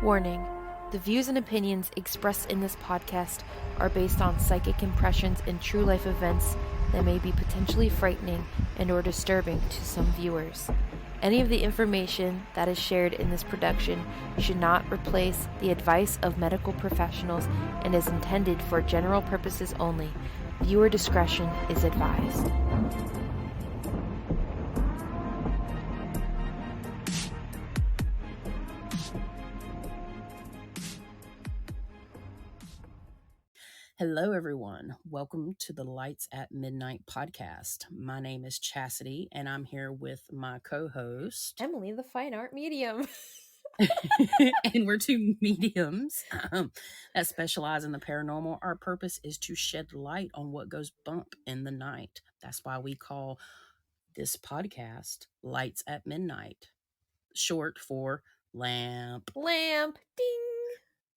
Warning: the views and opinions expressed in this podcast are based on psychic impressions and true life events that may be potentially frightening and or disturbing to some viewers. Any of the information that is shared in this production should not replace the advice of medical professionals and is intended for general purposes only. Viewer discretion is advised. Hello, everyone. Welcome to the Lights at Midnight podcast. My name is Chastity, and I'm here with my co-host, Emily, the fine art medium. and we're two mediums that specialize in the paranormal. Our purpose is to shed light on what goes bump in the night. That's why we call this podcast Lights at Midnight, short for lamp. Lamp, ding.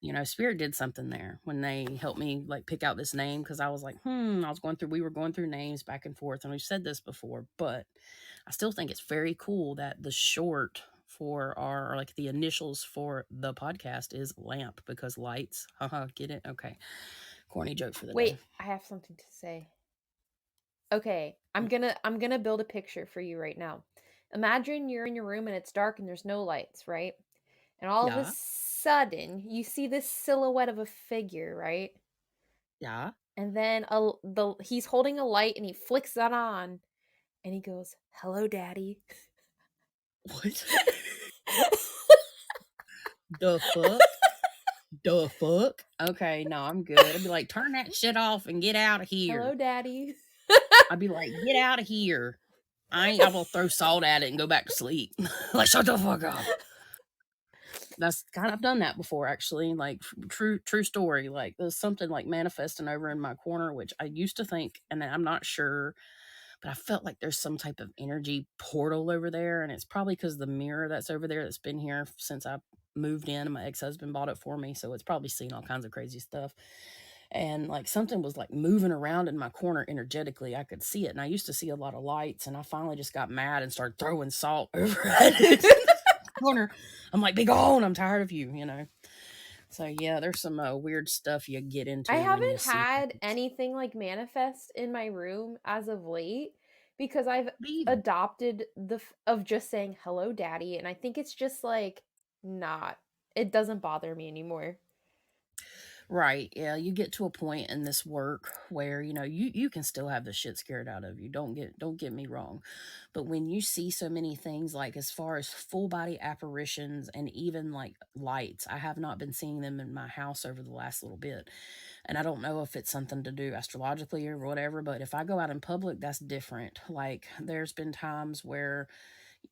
You know, Spirit did something there when they helped me like pick out this name, because I was like, we were going through names back and forth, and we've said this before, but I still think it's very cool that the short for our, or like the initials for the podcast is LAMP, because lights. Get it? Okay. Corny joke for the Wait, day. I have something to say. Okay, I'm gonna build a picture for you right now. Imagine you're in your room and it's dark and there's no lights, right? And all of a Yeah. sudden, you see this silhouette of a figure, right? Yeah. And then he's holding a light and he flicks that on and he goes, "Hello, Daddy." What? The fuck? The fuck? Okay, no, I'm good. I'd be like, turn that shit off and get out of here. Hello, Daddy. I'd be like, get out of here. I will throw salt at it and go back to sleep. Like, shut the fuck up. That's I've done that before, actually. Like, true story. Like, there's something like manifesting over in my corner, which I used to think, and I'm not sure, but I felt like there's some type of energy portal over there, and it's probably because the mirror that's over there that's been here since I moved in, and my ex-husband bought it for me, so it's probably seen all kinds of crazy stuff. And like something was like moving around in my corner energetically. I could see it, and I used to see a lot of lights, and I finally just got mad and started throwing salt over at it. Corner. I'm like, be gone, I'm tired of you, you know. So yeah, there's some weird stuff you get into. I when you haven't see had things. anything like manifest in my room as of late because I've Me either. adopted of just saying hello, Daddy, and I think it's just like not. It doesn't bother me anymore. Right. Yeah, you get to a point in this work where, you know, you can still have the shit scared out of you. Don't get me wrong. But when you see so many things, like as far as full body apparitions and even like lights, I have not been seeing them in my house over the last little bit. And I don't know if it's something to do astrologically or whatever, but if I go out in public, that's different. Like there's been times where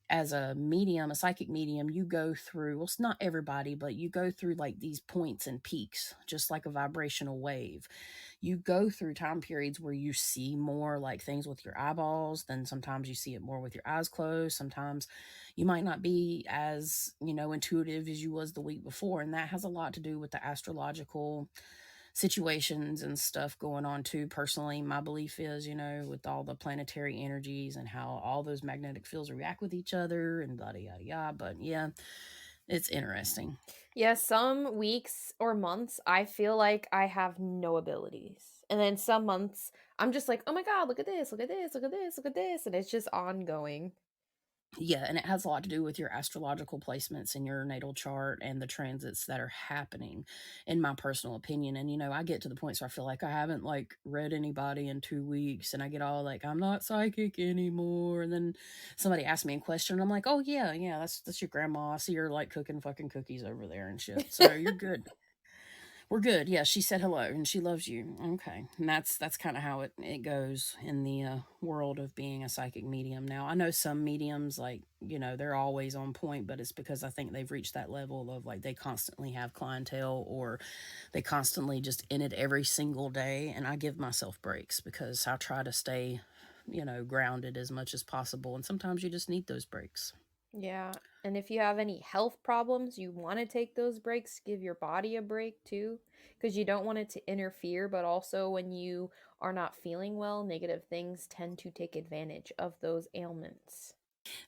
as a medium, a psychic medium, you go through, well, it's not everybody, but you go through like these points and peaks, just like a vibrational wave. You go through time periods where you see more like things with your eyeballs, then sometimes you see it more with your eyes closed. Sometimes you might not be as, you know, intuitive as you was the week before. And that has a lot to do with the astrological situations and stuff going on too. Personally, my belief is, you know, with all the planetary energies and how all those magnetic fields react with each other and yada yada yada. But yeah, it's interesting. Yeah, some weeks or months I feel like I have no abilities. And then some months I'm just like, "Oh my god, look at this, look at this, look at this, look at this." And it's just ongoing. Yeah, and it has a lot to do with your astrological placements in your natal chart and the transits that are happening, in my personal opinion. And, you know, I get to the point where I feel like I haven't like read anybody in 2 weeks, and I get all like, I'm not psychic anymore. And then somebody asks me a question, and I'm like, oh yeah, that's your grandma. I see her like cooking fucking cookies over there and shit. So you're good. We're good. Yeah, she said hello and she loves you. Okay. And that's kind of how it goes in the world of being a psychic medium. Now, I know some mediums, like, you know, they're always on point, but it's because I think they've reached that level of like they constantly have clientele, or they constantly just in it every single day. And I give myself breaks because I try to stay, you know, grounded as much as possible. And sometimes you just need those breaks. Yeah. And if you have any health problems, you want to take those breaks, give your body a break too, because you don't want it to interfere. But also, when you are not feeling well, negative things tend to take advantage of those ailments.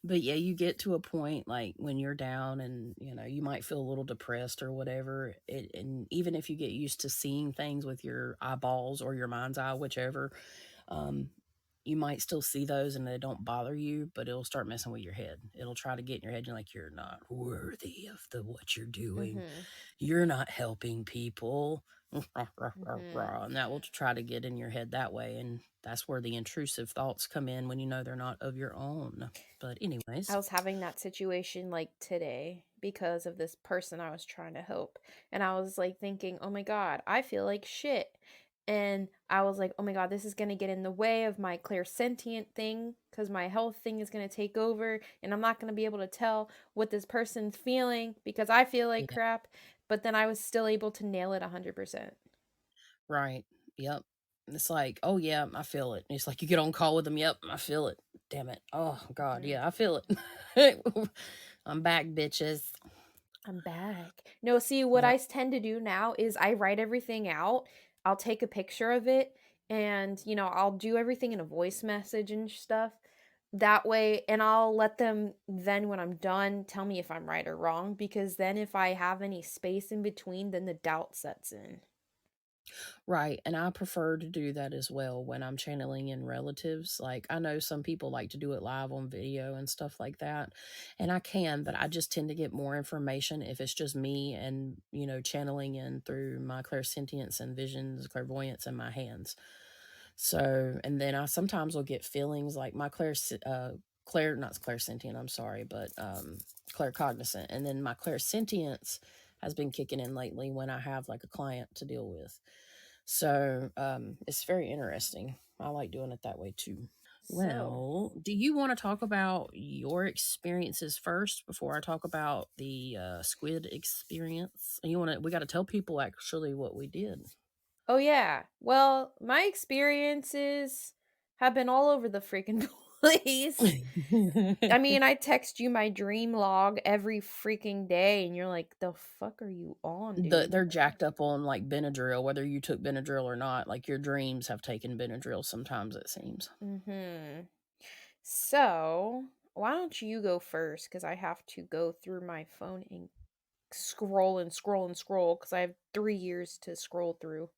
But yeah, you get to a point like when you're down and you might feel a little depressed or whatever. And even if you get used to seeing things with your eyeballs or your mind's eye, whichever, um, you might still see those and they don't bother you, but it'll start messing with your head. It'll try to get in your head. You're like, you're not worthy of the what you're doing. Mm-hmm. You're not helping people. Mm-hmm. And that will try to get in your head that way. And that's where the intrusive thoughts come in when you know they're not of your own. But I anyways, was having that situation like today because of this person I was trying to help. And I was like thinking, oh my God, I feel like shit. And I was like, oh my God, this is going to get in the way of my clairsentient thing because my health thing is going to take over. And I'm not going to be able to tell what this person's feeling because I feel like yeah, crap. But then I was still able to nail it 100%. right. Yep. It's like, oh yeah, I feel it. And it's like you get on call with them. Yep, I feel it. Damn it. Oh God, Mhm. yeah, I feel it. I'm back, bitches. I'm back. No, see, what Yep. I tend to do now is I write everything out. I'll take a picture of it and, I'll do everything in a voice message and stuff. That way, and I'll let them then when I'm done tell me if I'm right or wrong because then if I have any space in between, then the doubt sets in. Right. And I prefer to do that as well when I'm channeling in relatives. Like, I know some people like to do it live on video and stuff like that. And I can, but I just tend to get more information if it's just me and, channeling in through my clairsentience and visions, clairvoyance in my hands. So, and then I sometimes will get feelings like my not clairsentient, I'm sorry, but claircognizant. And then my clairsentience has been kicking in lately when I have like a client to deal with. So, it's very interesting. I like doing it that way too. So, Well, do you want to talk about your experiences first before I talk about the squid experience? We got to tell people actually what we did. oh yeah. Well, my experiences have been all over the freaking place. I mean, I text you my dream log every freaking day, and you're like, "The fuck are you on, dude?" They're jacked up on like Benadryl, whether you took Benadryl or not. Like your dreams have taken Benadryl sometimes, it seems. Mhm. So, why don't you go first? Because I have to go through my phone and scroll and scroll and scroll because I have 3 years to scroll through.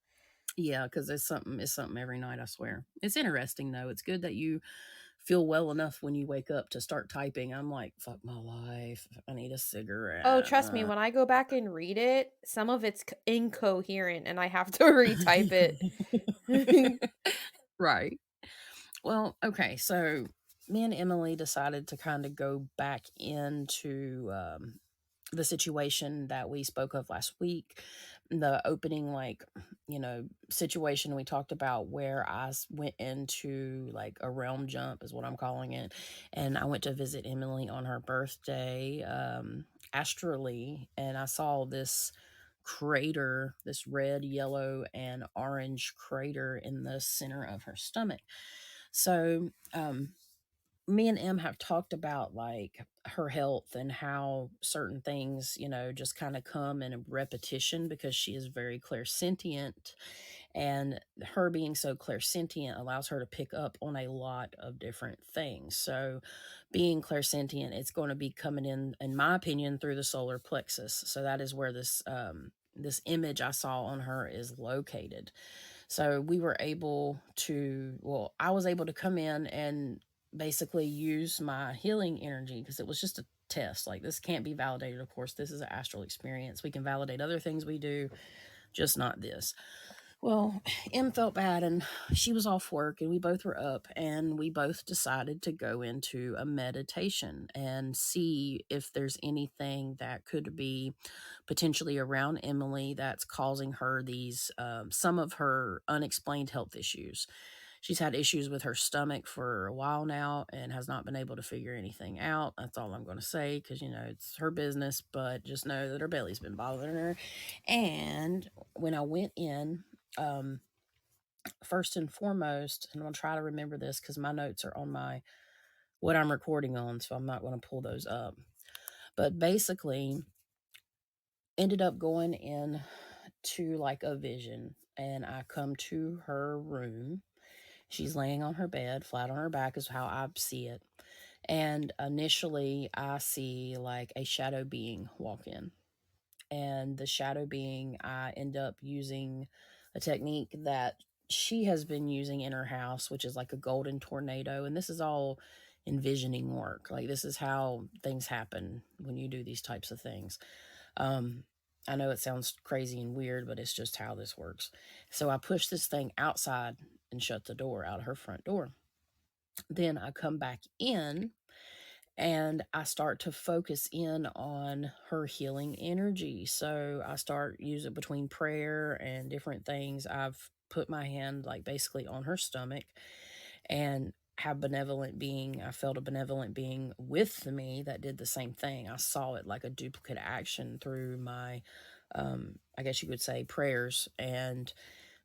Yeah, because it's something every night, I swear. It's interesting though. It's good that you feel well enough when you wake up to start typing. I'm like, fuck my life. I need a Oh, cigarette. trust me, when I go back and read it, some of it's incoherent and I have to retype it. Right. Well, okay. So me and Emily decided to kind of go back into the situation that we spoke of last week, the opening, like, situation we talked about where went into like a realm jump, is what I'm calling it. And I went to visit Emily on her birthday, astrally, and I saw this crater, this red, yellow, and orange crater in the center of her stomach. So, me and Em have talked about like her health and how certain things, just kind of come in a repetition because she is very clairsentient. And her being so clairsentient allows her to pick up on a lot of different things. So, being clairsentient, it's going to be coming in my opinion, through the solar plexus. So, that is where this image I saw on her is located. So we were able to, well, I was able to come in and basically use my healing energy because it was just a test. Like, this can't be validated. Of course, this is an astral experience. We can validate other things we do, just not this. Well, Em felt bad and she was off work and we both were up and we both decided to go into a meditation and see if there's anything that could be potentially around Emily that's causing her these, some of her unexplained health issues. She's had issues with her stomach for a while now and has not been able to figure anything out. That's all I'm going to say because, it's her business, but just know that her belly's been bothering her. And when I went in, um, first and foremost, and I'm going to try to remember this because my notes are on what I'm recording on, so I'm not going to pull those up. But basically, ended up going in to like a vision, and I come to her room. She's laying on her bed, flat on her back, is how I see it. And initially, I see like a shadow being walk in. And the shadow being, I end up using a technique that she has been using in her house, which is like a golden tornado. And this is all envisioning work. Like, this is how things happen when you do these types of things. Um, I know it sounds crazy and weird, but it's just how this works. So I push this thing outside and shut the door out of her front door. Then I come back in and I start to focus in on her healing energy. So I start using between prayer and different things. I've put my hand like basically on her stomach and have benevolent being. I felt a benevolent being with me that did the same thing. I saw it like a duplicate action through my, I guess you could say, prayers. And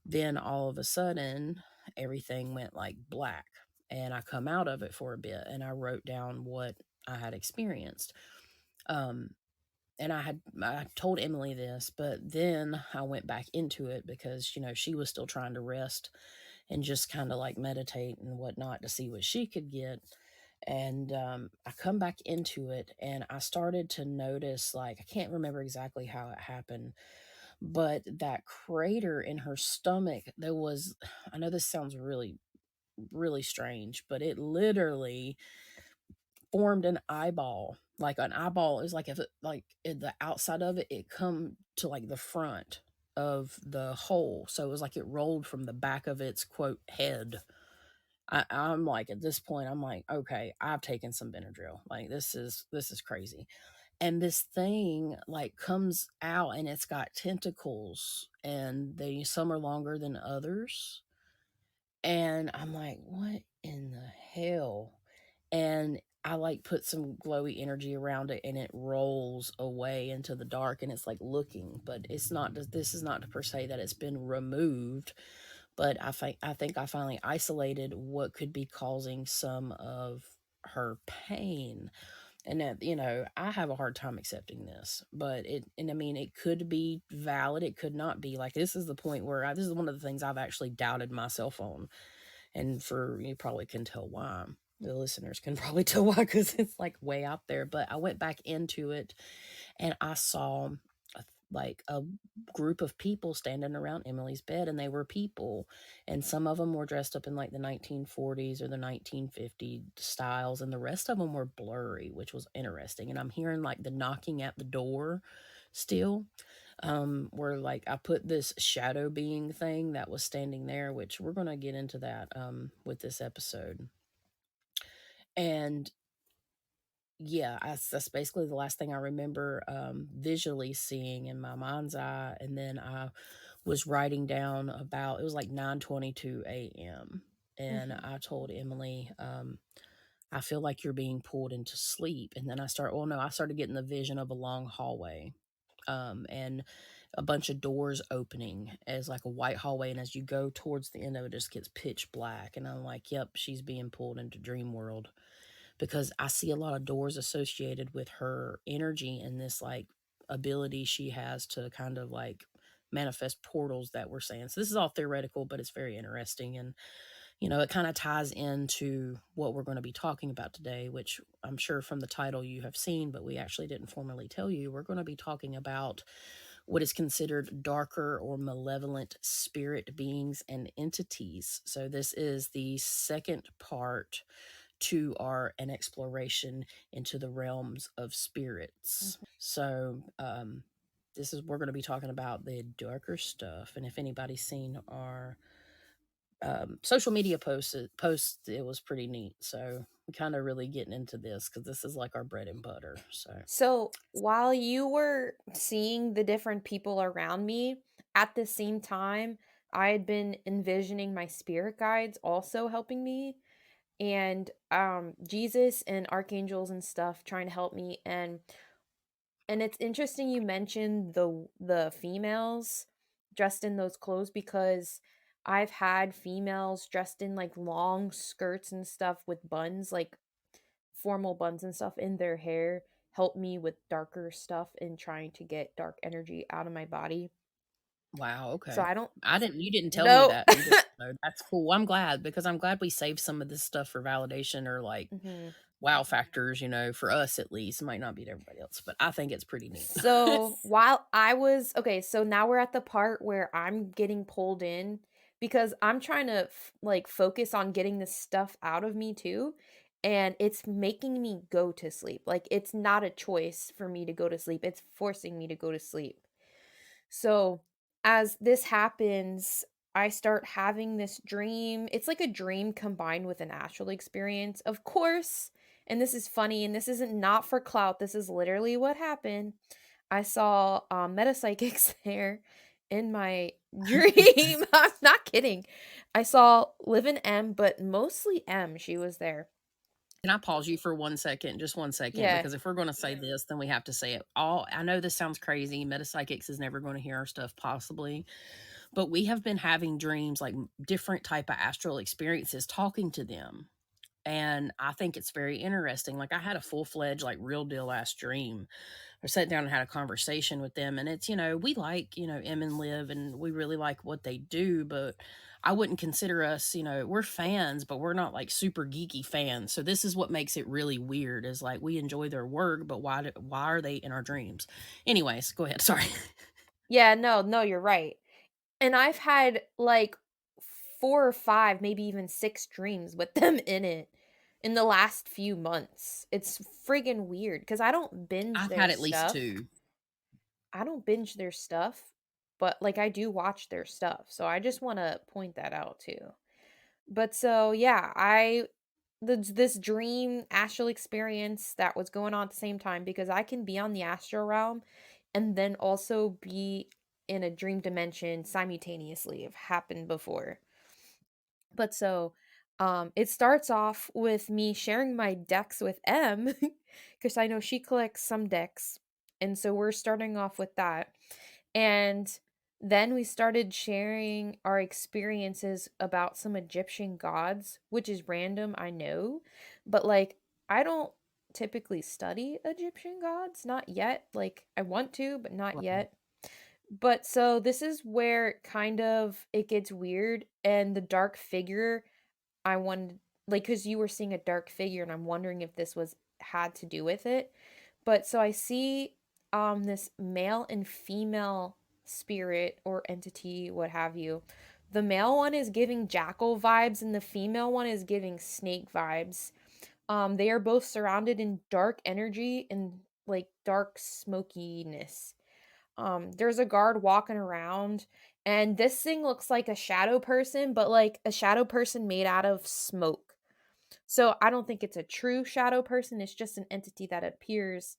then all of a sudden, everything went like black. And I come out of it for a bit and I wrote down what I had experienced. Um, and I told Emily this, but then I went back into it because, she was still trying to rest and just kind of like meditate and whatnot to see what she could get. And I come back into it and I started to notice, like, I can't remember exactly how it happened, but that crater in her stomach, there was, I know this sounds really, really strange, but it literally formed an eyeball. Like an eyeball is like if it, like the outside of it, it come to like the front of the hole. So it was like it rolled from the back of its quote head. I'm like, at this point, I'm like, okay, I've taken some Benadryl. Like, this is crazy. And this thing like comes out and it's got tentacles and some are longer than others. And I'm like, what in the hell? And I like put some glowy energy around it and it rolls away into the dark and it's like looking, but it's not, this is not to per se that it's been removed, but I think I finally isolated what could be causing some of her pain. And that, I have a hard time accepting this, but and I mean, it could be valid. It could not be. Like, this is the point where this is one of the things I've actually doubted myself on. And you probably can tell why. The listeners can probably tell why, because it's like way out there. But I went back into it and I saw like a group of people standing around Emily's bed, and they were people, and some of them were dressed up in like the 1940s or the 1950s styles, and the rest of them were blurry, which was interesting. And I'm hearing like the knocking at the door still, where like I put this shadow being thing that was standing there, which we're going to get into that with this episode. And yeah, that's basically the last thing I remember visually seeing in my mind's eye. And then I was writing down about, it was like 9:22 a.m. And Mhm. I told Emily, I feel like you're being pulled into sleep. And then I started getting the vision of a long hallway, and a bunch of doors opening as like a white hallway. And as you go towards the end of it, just gets pitch black. And I'm like, yep, she's being pulled into dream world, because I see a lot of doors associated with her energy and this like ability she has to kind of like manifest portals that we're saying. So this is all theoretical, but it's very interesting. And, it kind of ties into what we're going to be talking about today, which I'm sure from the title you have seen, but we actually didn't formally tell you. We're going to be talking about what is considered darker or malevolent spirit beings and entities. So this is the second part to our an exploration into the realms of spirits. Mhm. So this is we're going to be talking about the darker stuff. And if anybody's seen our social media posts, it was pretty neat. So we kind of really getting into this because this is like our bread and butter. So So while you were seeing the different people around me, at the same time, I had been envisioning my spirit guides also helping me, and Jesus and archangels and stuff trying to help me. And it's interesting you mentioned the females dressed in those clothes, because I've had females dressed in like long skirts and stuff with buns, like formal buns and stuff in their hair, help me with darker stuff and trying to get dark energy out of my body. wow, So okay. I don't You didn't tell me know. that. You didn't know. That's cool. I'm glad, because I'm glad we saved some of this stuff for validation or like Mhm. wow factors, for us at least. It might not be to everybody else, but I think it's pretty neat. So while I was okay, so now we're at the part where I'm getting pulled in because I'm trying to like focus on getting this stuff out of me too. And it's making me go to sleep. Like it's not a choice for me to go to sleep. It's forcing me to go to sleep. So, as this happens, I start having this dream. It's like a dream combined with an astral experience. Of course, and this is funny, and this isn't not for clout. This is literally what happened. I saw metapsychics there in my dream. I'm not kidding. I saw Live in M, but mostly M. She was there. Can I pause you for 1 second? Just 1 second, Yeah. because if we're going to say this, then we have to say it all. I know this sounds crazy. Metapsychics is never going to hear our stuff, possibly, but we have been having dreams, like different type of astral experiences, talking to them. And I think it's very interesting. Like, I had a full-fledged, like, real deal last dream. I sat down and had a conversation with them, and it's, we like, Em and Liv, and we really like what they do, but I wouldn't consider us, we're fans, but we're not like super geeky fans. So this is what makes it really weird, is like we enjoy their work, but why are they in our dreams? Anyways, go ahead. Sorry. Yeah, no, no, you're right. And I've had, like, 4 or 5, maybe even 6 dreams with them in it in the last few months. It's friggin' weird because I don't binge I've their had at least stuff. two. I don't binge their stuff, but, like, I do watch their stuff, so I just wanna point that out too. But so, yeah, this dream astral experience that was going on at the same time because I can be on the astral realm and then also be in a dream dimension simultaneously. Have happened before. But so it starts off with me sharing my decks with M because I know she collects some decks. And so we're starting off with that. And then we started sharing our experiences about some Egyptian gods, which is random, I know. But like, I don't typically study Egyptian gods, not yet. Like, I want to, but not Right. yet. But so this is where kind of it gets weird and the dark figure I wanted like cuz you were seeing a dark figure and I'm wondering if this was had to do with it. But so I see this male and female spirit or entity, what have you. The male one is giving jackal vibes and the female one is giving snake vibes. They are both surrounded in dark energy and like dark smokiness. There's a guard walking around, and this thing looks like a shadow person, but like a shadow person made out of smoke. So I don't think it's a true shadow person. It's just an entity that appears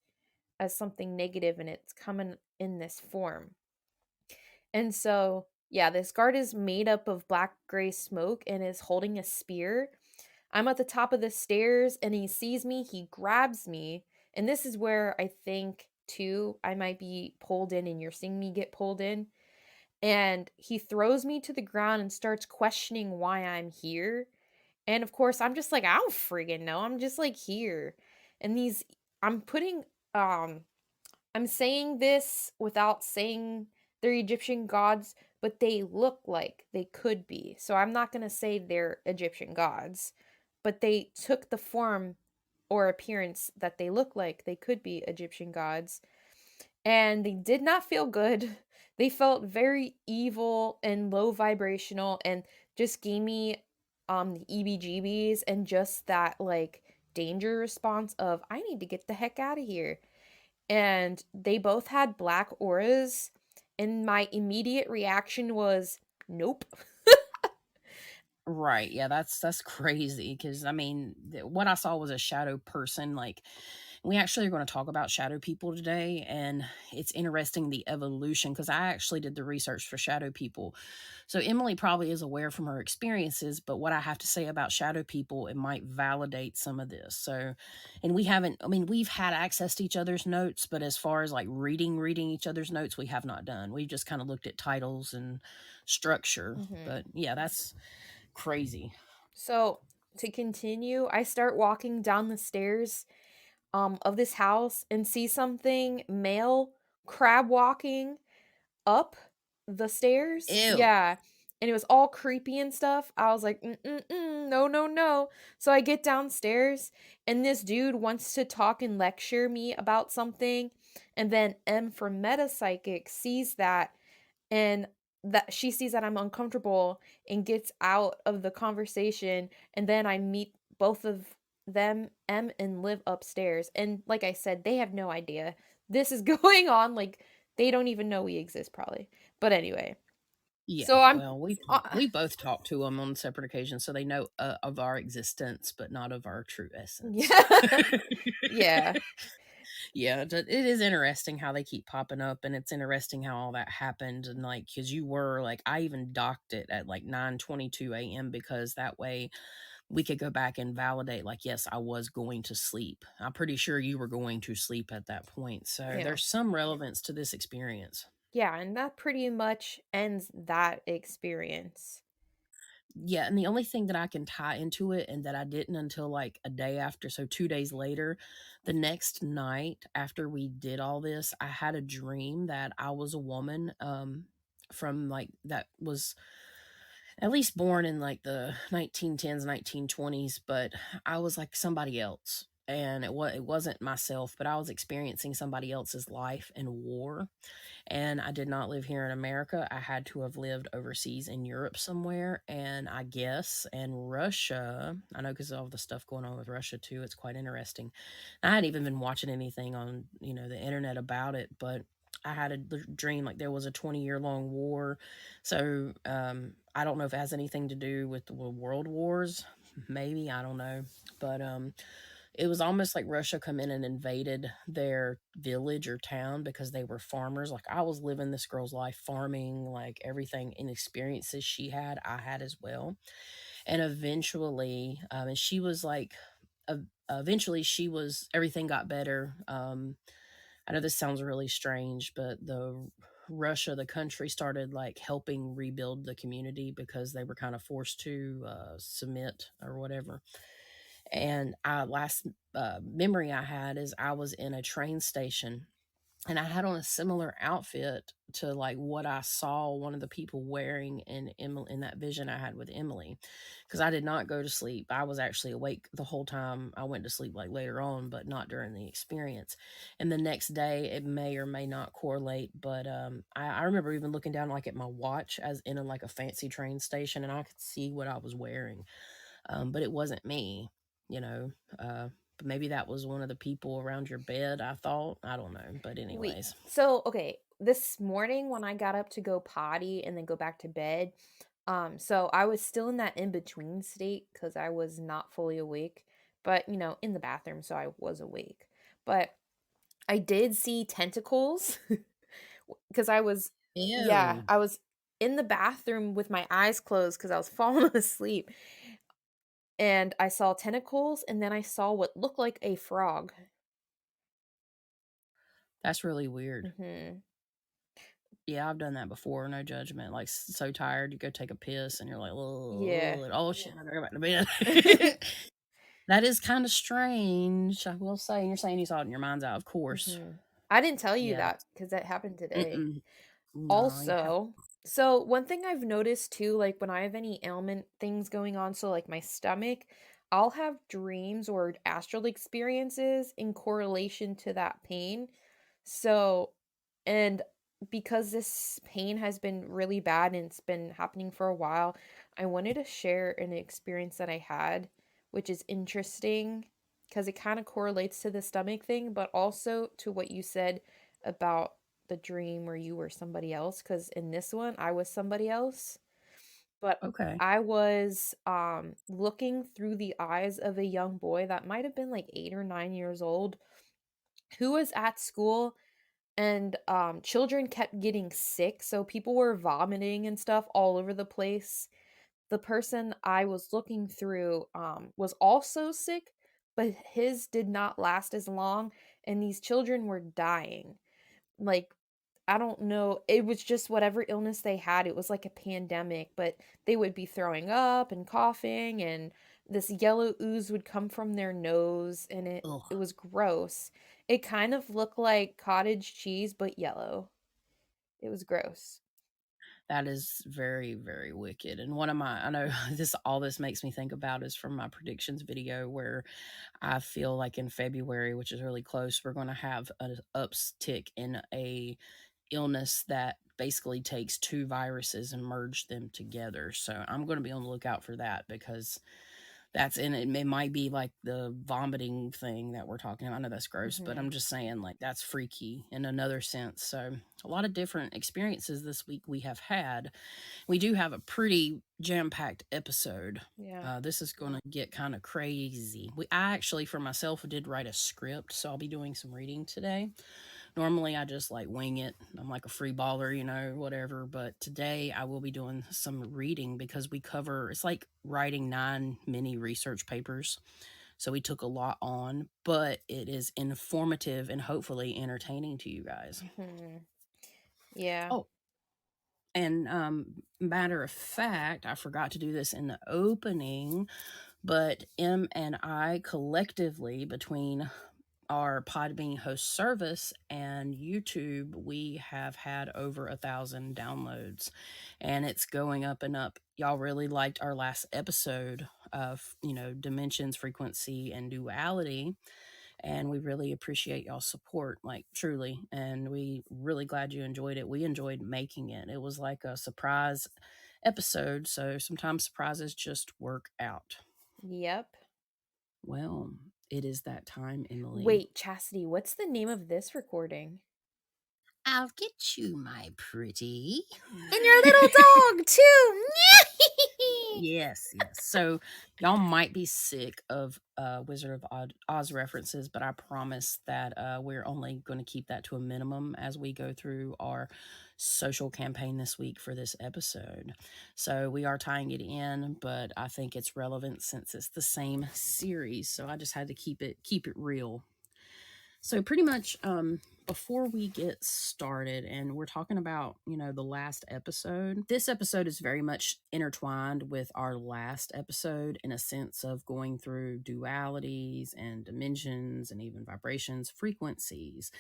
as something negative and it's coming in this form. And so, yeah, this guard is made up of black gray smoke and is holding a spear. I'm at the top of the stairs and he sees me, he grabs me. And this is where I think, too, I might be pulled in and you're seeing me get pulled in. And he throws me to the ground and starts questioning why I'm here. And of course, I'm just like, I don't friggin' know. I'm just like here. And I'm putting, I'm saying this without saying they're Egyptian gods, but they look like they could be. So I'm not going to say they're Egyptian gods, but they took the form or appearance that they look like they could be Egyptian gods. And they did not feel good. They felt very evil and low vibrational and just gave me the EBGBs and just that like danger response of I need to get the heck out of here. And they both had black auras and my immediate reaction was nope. Right. Yeah, that's crazy, because I mean, what I saw was a shadow person. Like, we actually are going to talk about shadow people today, and it's interesting, the evolution, because I actually did the research for shadow people. So Emily probably is aware from her experiences, but what I have to say about shadow people, it might validate some of this. So, and we haven't, I mean, we've had access to each other's notes, but as far as like reading each other's notes, we have not done. We've just kind of looked at titles and structure. Mhm. But yeah, that's crazy. So, to continue, I start walking down the stairs of this house and see something male crab walking up the stairs. Ew. Yeah. and it was all creepy and stuff. I was like, no, no, no. So I get downstairs, and this dude wants to talk and lecture me about something. And then M from Meta Psychic sees that, and that she sees that I'm uncomfortable and gets out of the conversation. And then I meet both of them, M and Liv, upstairs. And like I said, they have no idea this is going on. Like, they don't even know we exist, probably. But anyway, Yeah, so I'm well, uh, we both talked to them on separate occasions, so they know, of our existence, but not of our true essence. yeah. Yeah. Yeah, it is interesting how they keep popping up, and it's interesting how all that happened, and, like, because you were like I even docked it at, like, 9:22 AM because that way we could go back and validate, like, yes, I was going to sleep. I'm pretty sure you were going to sleep at that point, so Yeah. there's some relevance to this experience. Yeah, and that pretty much ends that experience. Yeah, and the only thing that I can tie into it and that I didn't until, like, a day after, so 2 days later, the next night after we did all this, I had a dream that I was a woman, from, like, that was at least born in, like, the 1910s, 1920s, but I was, like, somebody else, and it wasn't myself, but I was experiencing somebody else's life in war, and I did not live here in America. I had to have lived overseas in Europe somewhere, and I guess in Russia. I know because of all the stuff going on with Russia too. It's quite interesting. I hadn't even been watching anything on the internet about it, but I had a dream like there was a 20-year long war. So I don't know if it has anything to do with the world wars. Maybe I don't know, but it was almost like Russia come in and invaded their village or town because they were farmers. Like I was living this girl's life farming, like everything and experiences she had, I had as well. And eventually, and she was like, eventually she was, everything got better. I know this sounds really strange, but Russia, the country, started like helping rebuild the community because they were kind of forced to submit or whatever. And last memory I had is I was in a train station and I had on a similar outfit to like what I saw one of the people wearing in that vision I had with Emily, because I did not go to sleep. I was actually awake the whole time. I went to sleep like later on, but not during the experience. And the next day, it may or may not correlate, but I remember even looking down like at my watch as in like a fancy train station, and I could see what I was wearing, but it wasn't me, you know. But maybe that was one of the people around your bed. I thought I don't know, but Wait. anyways, So, okay, this morning when I got up to go potty and then go back to bed, so I was still in that in between state cuz I was not fully awake, but in the bathroom, so I was awake. But I did see tentacles cuz I was yeah, ew, I was in the bathroom with my eyes closed cuz I was falling asleep, and I saw tentacles, and then I saw what looked like a frog. that's really weird. Mhm. Yeah, I've done that before. No judgment. Like so tired, you go take a piss, and you're like, Yeah. oh shit, I gotta go back to bed. That is kind of strange, I will say. And you're saying you saw it in your mind's eye, of course. Mhm. I didn't tell you Yeah. that because that happened today. Mm-mm. No, you have. Also, so one thing I've noticed too, like when I have any ailment things going on, so like my stomach, I'll have dreams or astral experiences in correlation to that pain. So, and because this pain has been really bad and it's been happening for a while, I wanted to share an experience that I had, which is interesting because it kind of correlates to the stomach thing, but also to what you said about the dream where you were somebody else. Because in this one, I was somebody else, but Okay. I was looking through the eyes of a young boy that might have been like 8 or 9 years old who was at school, and children kept getting sick, so people were vomiting and stuff all over the place. The person I was looking through was also sick, but his did not last as long, and these children were dying. Like, I don't know, it was just whatever illness they had. It was like a pandemic, but they would be throwing up and coughing, and this yellow ooze would come from their nose, and it Ugh. was gross. It kind of looked like cottage cheese but yellow. It was gross. That is very, very wicked. And one of my, I know all this makes me think about is from my predictions video where I feel like in February, which is really close, we're going to have an uptick in a illness that basically takes two viruses and merge them together. So I'm going to be on the lookout for that because that's in it. It might be like the vomiting thing that we're talking about. I know that's gross, but I'm just saying, like, that's freaky in another sense. So a lot of different experiences this week we have had. We do have a pretty jam-packed episode. Yeah. This is going to get kind of crazy. I actually, for myself, did write a script, so I'll be doing some reading today. Normally, I just like wing it. I'm like a free baller, whatever. But today, I will be doing some reading because it's like writing 9 mini research papers. So we took a lot on, but it is informative and hopefully entertaining to you guys. Yeah. Oh, and matter of fact, I forgot to do this in the opening, but M and I collectively, between our Podbean host service and YouTube, we have had over 1,000 downloads, and it's going up and up. Y'all really liked our last episode of, dimensions, frequency, and duality. And we really appreciate y'all's support, like truly. And we really glad you enjoyed it. We enjoyed making it. It was like a surprise episode. So sometimes surprises just work out. Yep. Well, it is that time, Emily. Wait, Chastity, what's the name of this recording? I'll get you, my pretty. And your little dog, too. Yes. So y'all might be sick of Wizard of Oz references, but I promise that we're only going to keep that to a minimum as we go through our social campaign this week for this episode. So we are tying it in, but I think it's relevant since it's the same series. So I just had to keep it real. So pretty much before we get started, and we're talking about, the last episode, this episode is very much intertwined with our last episode in a sense of going through dualities and dimensions and even vibrations, frequencies.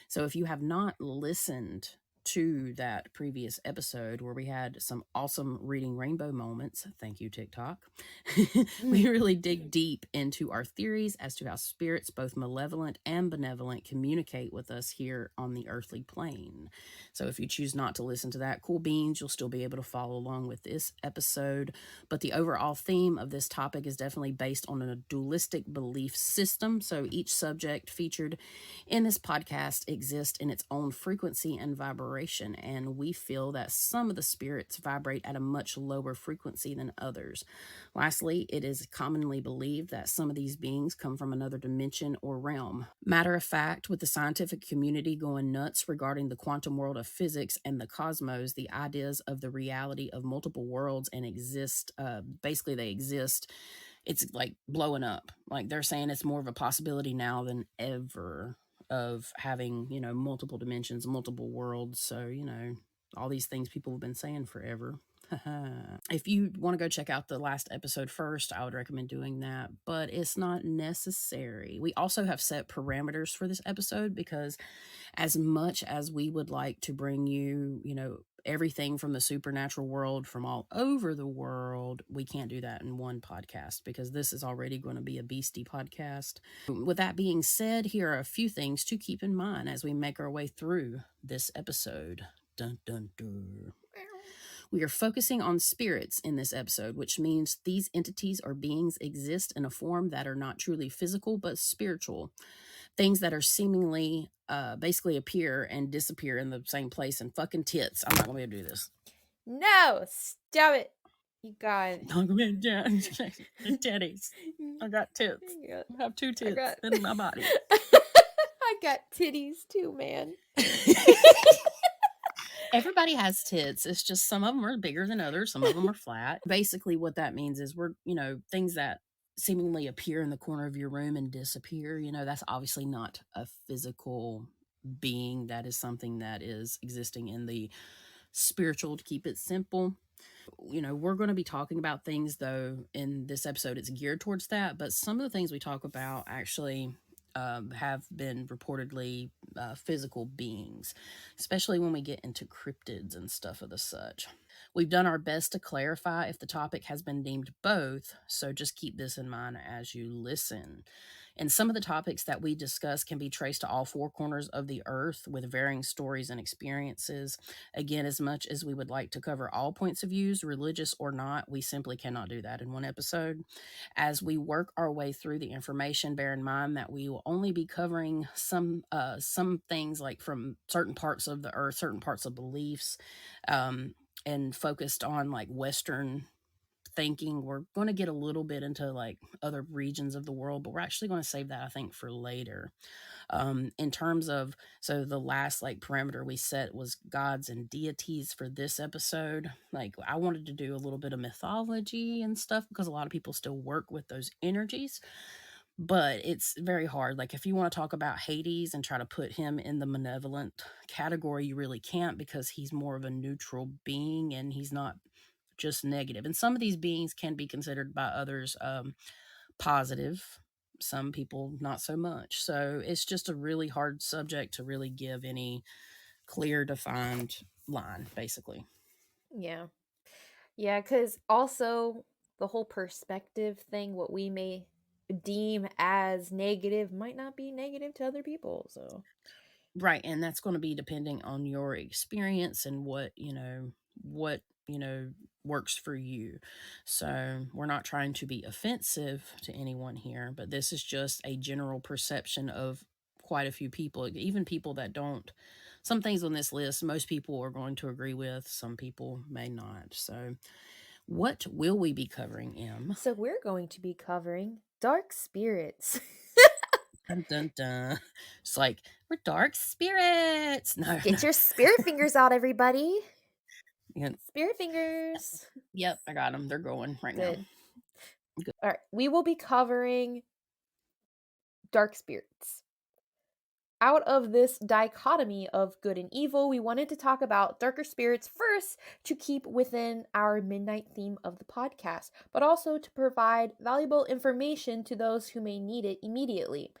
So if you have not listened to that previous episode where we had some awesome reading rainbow moments, thank you, TikTok, we really dig deep into our theories as to how spirits, both malevolent and benevolent, communicate with us here on the earthly plane. So if you choose not to listen to that, cool beans, you'll still be able to follow along with this episode. But the overall theme of this topic is definitely based on a dualistic belief system. So each subject featured in this podcast exists in its own frequency and vibration, and we feel that some of the spirits vibrate at a much lower frequency than others. Lastly, it is commonly believed that some of these beings come from another dimension or realm. Matter of fact, with the scientific community going nuts regarding the quantum world of physics and the cosmos, the ideas of the reality of multiple worlds and they exist, it's like blowing up. Like they're saying it's more of a possibility now than ever of having, multiple dimensions, multiple worlds. So, all these things people have been saying forever. If you want to go check out the last episode first, I would recommend doing that, but it's not necessary. We also have set parameters for this episode because as much as we would like to bring you, everything from the supernatural world from all over the world, we can't do that in one podcast because this is already going to be a beastie podcast. With that being said, here are a few things to keep in mind as we make our way through this episode. Dun, dun, dun. We are focusing on spirits in this episode, which means these entities or beings exist in a form that are not truly physical but spiritual. Things that are seemingly basically appear and disappear in the same place, and fucking tits. I'm not gonna be able to do this. No, stop it. You got it. Not gonna be able to do titties. I got tits. I have 2 tits in my body. I got titties too, man. Everybody has tits. It's just some of them are bigger than others. Some of them are flat. Basically, what that means is we're, things that seemingly appear in the corner of your room and disappear. That's obviously not a physical being. That is something that is existing in the spiritual, to keep it simple. We're going to be talking about things, though, in this episode. It's geared towards that. But some of the things we talk about actually have been reportedly physical beings, especially when we get into cryptids and stuff of the such. We've done our best to clarify if the topic has been deemed both, so just keep this in mind as you listen. And some of the topics that we discuss can be traced to all four corners of the earth with varying stories and experiences. Again, as much as we would like to cover all points of views, religious or not, we simply cannot do that in one episode. As we work our way through the information, bear in mind that we will only be covering some things like from certain parts of the earth, certain parts of beliefs, and focused on like Western thinking. We're going to get a little bit into like other regions of the world, but we're actually going to save that, I think, for later. In terms of, so the last like parameter we set was gods and deities for this episode. Like, I wanted to do a little bit of mythology and stuff because a lot of people still work with those energies, but it's very hard. Like, if you want to talk about Hades and try to put him in the malevolent category, you really can't, because he's more of a neutral being and he's not just negative. And some of these beings can be considered by others positive, some people not so much. So it's just a really hard subject to really give any clear, defined line, basically. Yeah. Yeah, because also the whole perspective thing, what we may deem as negative might not be negative to other people. So, Right. And that's going to be depending on your experience and what works for you. So we're not trying to be offensive to anyone here, but this is just a general perception of quite a few people, even people that don't. Some things on this list, most people are going to agree with, some people may not. So, what will we be covering, Em? so we're going to be covering dark spirits. Dun dun dun. It's like, we're dark spirits. No, no. Get your spirit fingers out, everybody. Yeah, Spirit fingers. yep, I got them. They're going right now. Good. Good. All right, we will be covering dark spirits. Out of this dichotomy of good and evil, we wanted to talk about darker spirits first to keep within our midnight theme of the podcast, but also to provide valuable information to those who may need it immediately.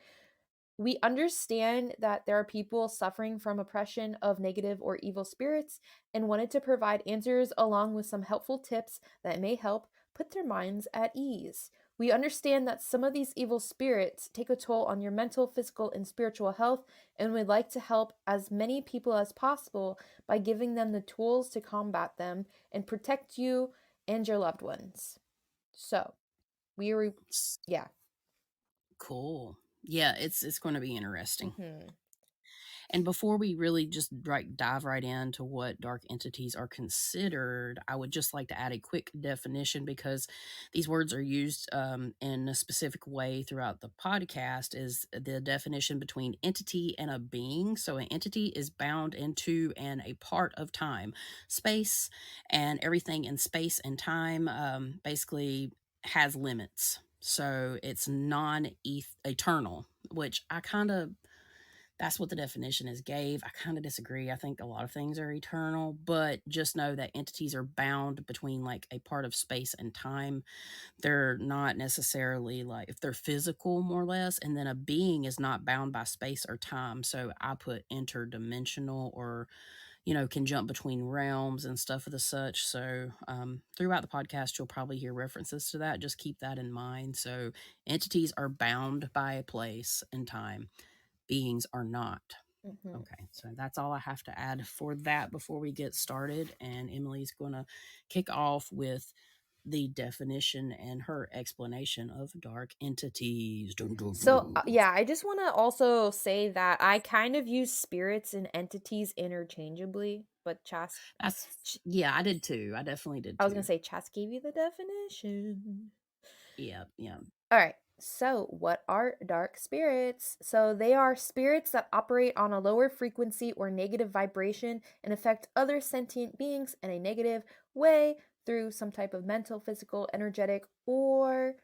We understand that there are people suffering from oppression of negative or evil spirits and wanted to provide answers along with some helpful tips that may help put their minds at ease. We understand that some of these evil spirits take a toll on your mental, physical, and spiritual health, and we'd like to help as many people as possible by giving them the tools to combat them and protect you and your loved ones. So, yeah. Cool. Yeah, it's going to be interesting. Mm-hmm. And before we really just dive right into what dark entities are considered, I would just like to add a quick definition, because these words are used in a specific way throughout the podcast. Is the definition between entity and a being. So an entity is bound into and a part of time, space, and everything in space and time basically has limits. So it's non-eternal, which I kind of, that's what the definition is gave. I kind of disagree. I think a lot of things are eternal, but just know that entities are bound between like a part of space and time. They're not necessarily like, if they're physical more or less, and then a being is not bound by space or time. So I put interdimensional, or can jump between realms and stuff of the such. So throughout the podcast, you'll probably hear references to that. Just keep that in mind. So entities are bound by a place and time, beings are not. Mm-hmm. Okay, so that's all I have to add for that before we get started. And Emily's going to kick off with the definition and her explanation of dark entities. Dun, dun, So, dun. yeah, I just want to also say that I kind of use spirits and entities interchangeably, but Yeah, I did too. I definitely did I was going too. to say Chas gave you the definition. Yeah, yeah. All right. So, what are dark spirits? So, they are spirits that operate on a lower frequency or negative vibration and affect other sentient beings in a negative way through some type of mental, physical, energetic, or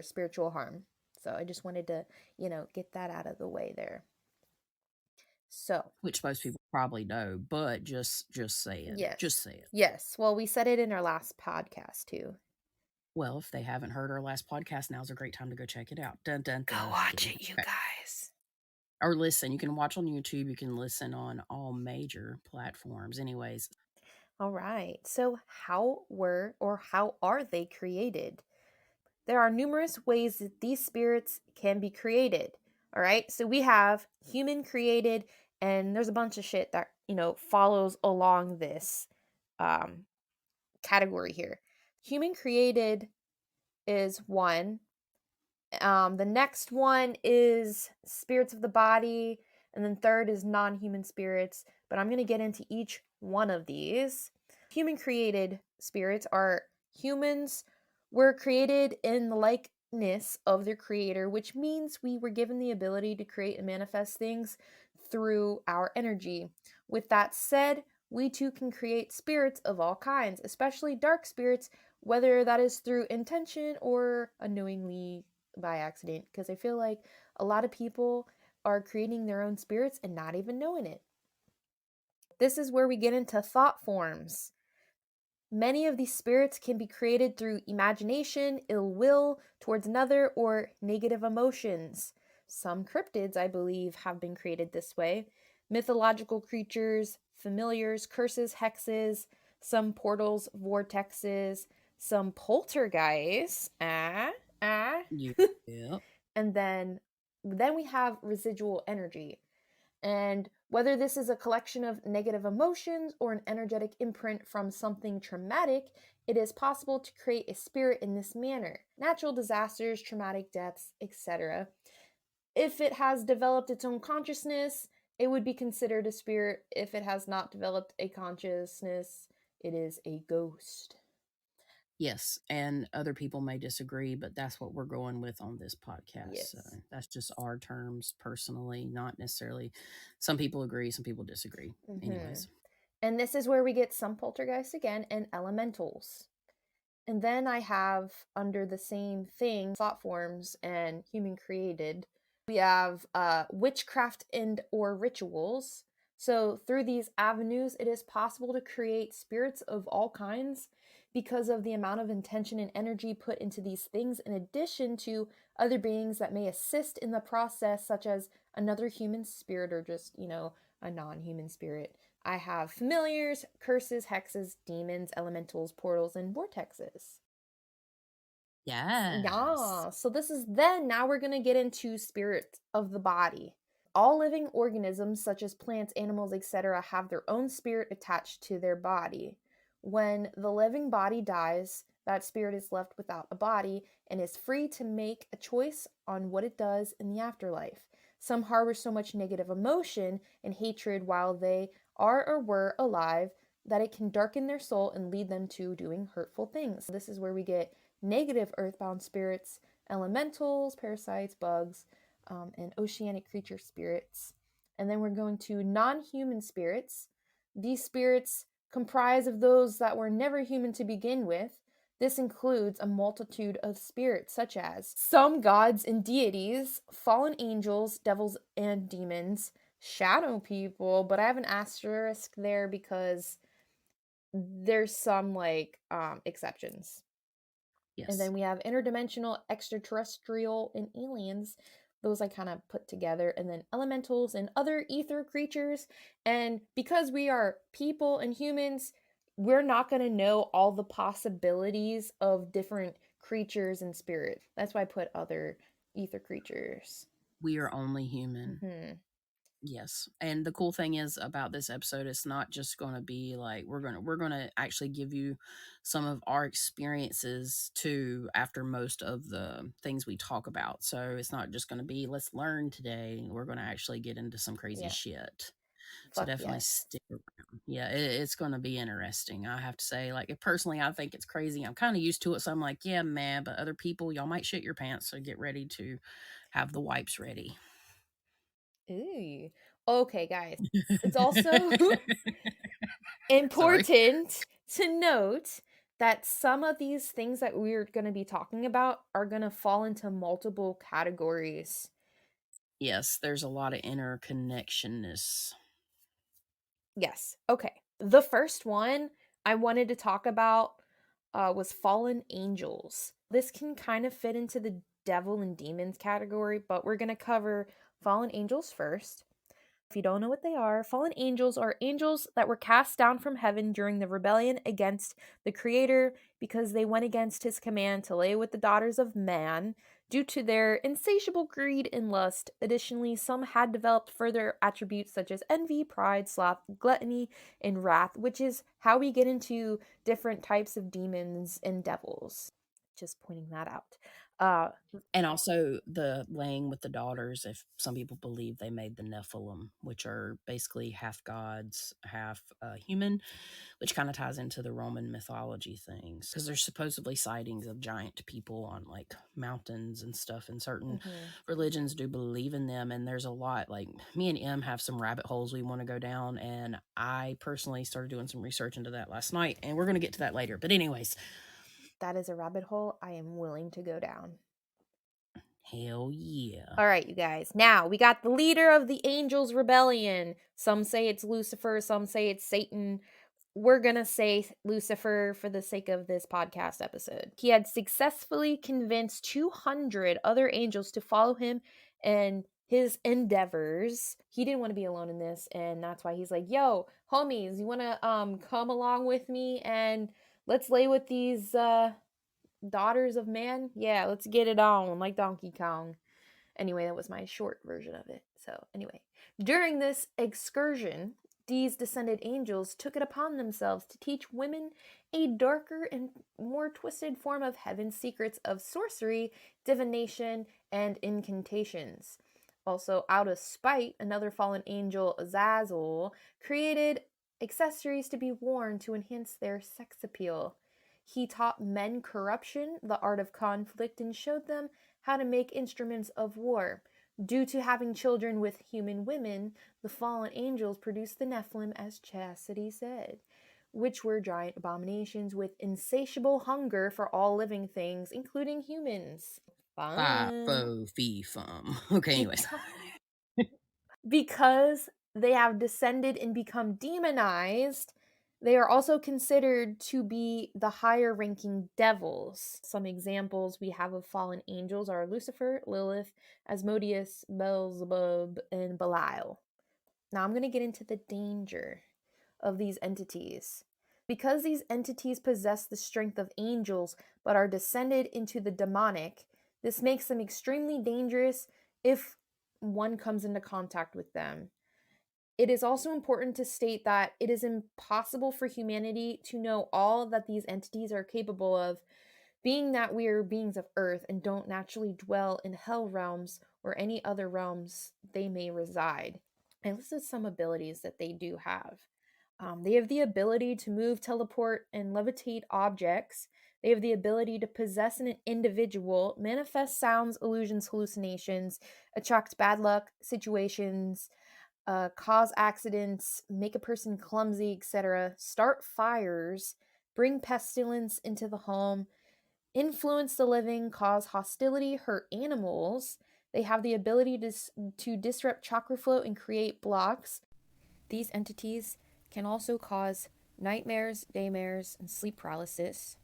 spiritual harm. So, I just wanted to, get that out of the way there. So, Which most people probably know, but just say it. yes. Just say it. Yes. Well, we said it in our last podcast too. Well, if they haven't heard our last podcast, now's a great time to go check it out. Dun, dun, Go dun. watch Kidding. it, you Okay. guys. Or listen. You can watch on YouTube. You can listen on all major platforms. Anyways, All right. So, how are they created? There are numerous ways that these spirits can be created. All right. So, we have human created, and there's a bunch of shit that, follows along this um, category here. Human created is one. The next one is spirits of the body, and then third is non-human spirits. But I'm going to get into each one of these. Human created spirits are humans were created in the likeness of their creator, which means we were given the ability to create and manifest things through our energy. With that said, we too can create spirits of all kinds, especially dark spirits, whether that is through intention or unknowingly by accident, because I feel like a lot of people are creating their own spirits and not even knowing it. This is where we get into thought forms. Many of these spirits can be created through imagination, ill will towards another, or negative emotions. Some cryptids, I believe, have been created this way. Mythological creatures, familiars, curses, hexes, some portals, vortexes, some poltergeists. Ah. you, yeah. And then we have residual energy. And whether this is a collection of negative emotions or an energetic imprint from something traumatic, it is possible to create a spirit in this manner. Natural disasters, traumatic deaths, etc. If it has developed its own consciousness, it would be considered a spirit. If it has not developed a consciousness, it is a ghost. Yes, and other people may disagree, but that's what we're going with on this podcast. So Yes. that's just our terms personally, not necessarily. Some people agree, some people disagree. Mm-hmm. Anyways, And this is where we get some poltergeists again and elementals. And then I have under the same thing, thought forms and human created. We have witchcraft and or rituals. So through these avenues, it is possible to create spirits of all kinds because of the amount of intention and energy put into these things, in addition to other beings that may assist in the process, such as another human spirit or just, a non-human spirit. I have familiars, curses, hexes, demons, elementals, portals, and vortexes. yes. Yeah, so this is then now we're going to get into spirit of the body. All living organisms, such as plants, animals, etc., have their own spirit attached to their body. When the living body dies, that spirit is left without a body and is free to make a choice on what it does in the afterlife. Some harbor so much negative emotion and hatred while they are or were alive that it can darken their soul and lead them to doing hurtful things. This is where we get negative earthbound spirits, elementals, parasites, bugs, and oceanic creature spirits. And then we're going to non human spirits. These spirits comprise of those that were never human to begin with. This includes a multitude of spirits, such as some gods and deities, fallen angels, devils and demons, shadow people, but I have an asterisk there because there's some exceptions. And Yes. then we have interdimensional, extraterrestrial, and aliens. Those I kind of put together. And then elementals and other ether creatures. And because we are people and humans, we're not going to know all the possibilities of different creatures and spirits. That's why I put other ether creatures. We are only human. Mm-hmm. Yes. And the cool thing is about this episode, it's not just going to be like we're going to actually give you some of our experiences too after most of the things we talk about. So it's not just going to be let's learn today. We're going to actually get into some crazy Yeah. shit. So Fuck definitely yes. stick around. Yeah, it's going to be interesting. I have to say, like, personally, I think it's crazy. I'm kind of used to it, so I'm like, yeah, man. But other people, y'all might shit your pants. So get ready to have the wipes ready. Ooh. Okay, guys. It's also Sorry. important to note that some of these things that we're going to be talking about are going to fall into multiple categories. Yes, there's a lot of interconnectionness. Yes. Okay. The first one I wanted to talk about was fallen angels. This can kind of fit into the devil and demons category, but we're going to cover fallen angels first. If you don't know what they are, fallen angels are angels that were cast down from heaven during the rebellion against the Creator because they went against his command to lay with the daughters of man due to their insatiable greed and lust. Additionally, some had developed further attributes such as envy, pride, sloth, gluttony, and wrath, which is how we get into different types of demons and devils. Just pointing that out. And also the laying with the daughters, if some people believe they made the Nephilim, which are basically half gods, half human, which kind of ties into the Roman mythology things. Because there's supposedly sightings of giant people on like mountains and stuff, and certain religions do believe in them. And there's a lot, like me and Em have some rabbit holes we want to go down. And I personally started doing some research into that last night, and we're going to get to that later. But, anyways, that is a rabbit hole I am willing to go down. hell yeah. All right, you guys. Now, we got the leader of the angels' rebellion. Some say it's Lucifer, some say it's Satan. We're going to say Lucifer for the sake of this podcast episode. He had successfully convinced 200 other angels to follow him and his endeavors. He didn't want to be alone in this, and that's why he's like, yo, homies, you want to come along with me and let's lay with these daughters of man? Yeah, let's get it on, like Donkey Kong. Anyway, that was my short version of it. So, anyway, during this excursion, these descended angels took it upon themselves to teach women a darker and more twisted form of heaven's secrets of sorcery, divination, and incantations. Also, out of spite, another fallen angel, Azazel, created accessories to be worn to enhance their sex appeal. He taught men corruption, the art of conflict, and showed them how to make instruments of war. Due to having children with human women, the fallen angels produced the Nephilim, as Chastity said, which were giant abominations with insatiable hunger for all living things, including humans. Fi, Fun. fo, fee, fum. Okay, anyways. Because they have descended and become demonized, they are also considered to be the higher ranking devils. Some examples we have of fallen angels are Lucifer, Lilith, Asmodeus, Beelzebub, and Belial. Now I'm going to get into the danger of these entities. Because these entities possess the strength of angels but are descended into the demonic, this makes them extremely dangerous if one comes into contact with them. It is also important to state that it is impossible for humanity to know all that these entities are capable of, being that we are beings of earth and don't naturally dwell in hell realms or any other realms they may reside. I listed some abilities that they do have. They have the ability to move, teleport, and levitate objects. They have the ability to possess an individual, manifest sounds, illusions, hallucinations, attract bad luck situations, cause accidents, make a person clumsy, etc., start fires, bring pestilence into the home, influence the living, cause hostility, hurt animals. They have the ability to disrupt chakra flow and create blocks. These entities can also cause nightmares, daymares, and sleep paralysis.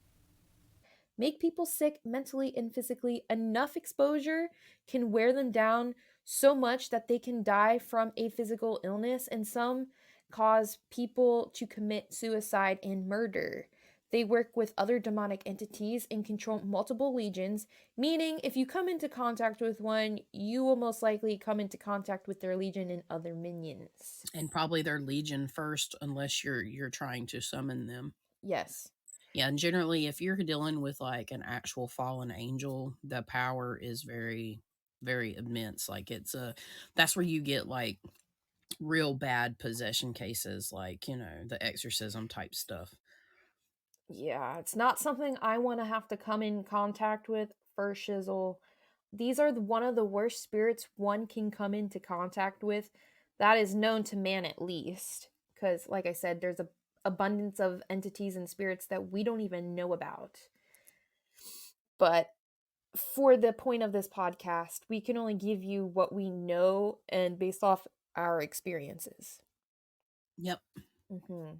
Make people sick mentally and physically. Enough exposure can wear them down so much that they can die from a physical illness, and some cause people to commit suicide and murder. They work with other demonic entities and control multiple legions, meaning if you come into contact with one, you will most likely come into contact with their legion and other minions. And probably their legion first, unless you're trying to summon them. Yes. Yeah, and generally, if you're dealing with like an actual fallen angel, the power is very, very immense. Like that's where you get like real bad possession cases, like the exorcism type stuff. Yeah, it's not something I want to have to come in contact with for shizzle. These are one of the worst spirits one can come into contact with. That is known to man at least. Because, like I said, there's a abundance of entities and spirits that we don't even know about. But for the point of this podcast, we can only give you what we know and based off our experiences. Yep. Mm-hmm.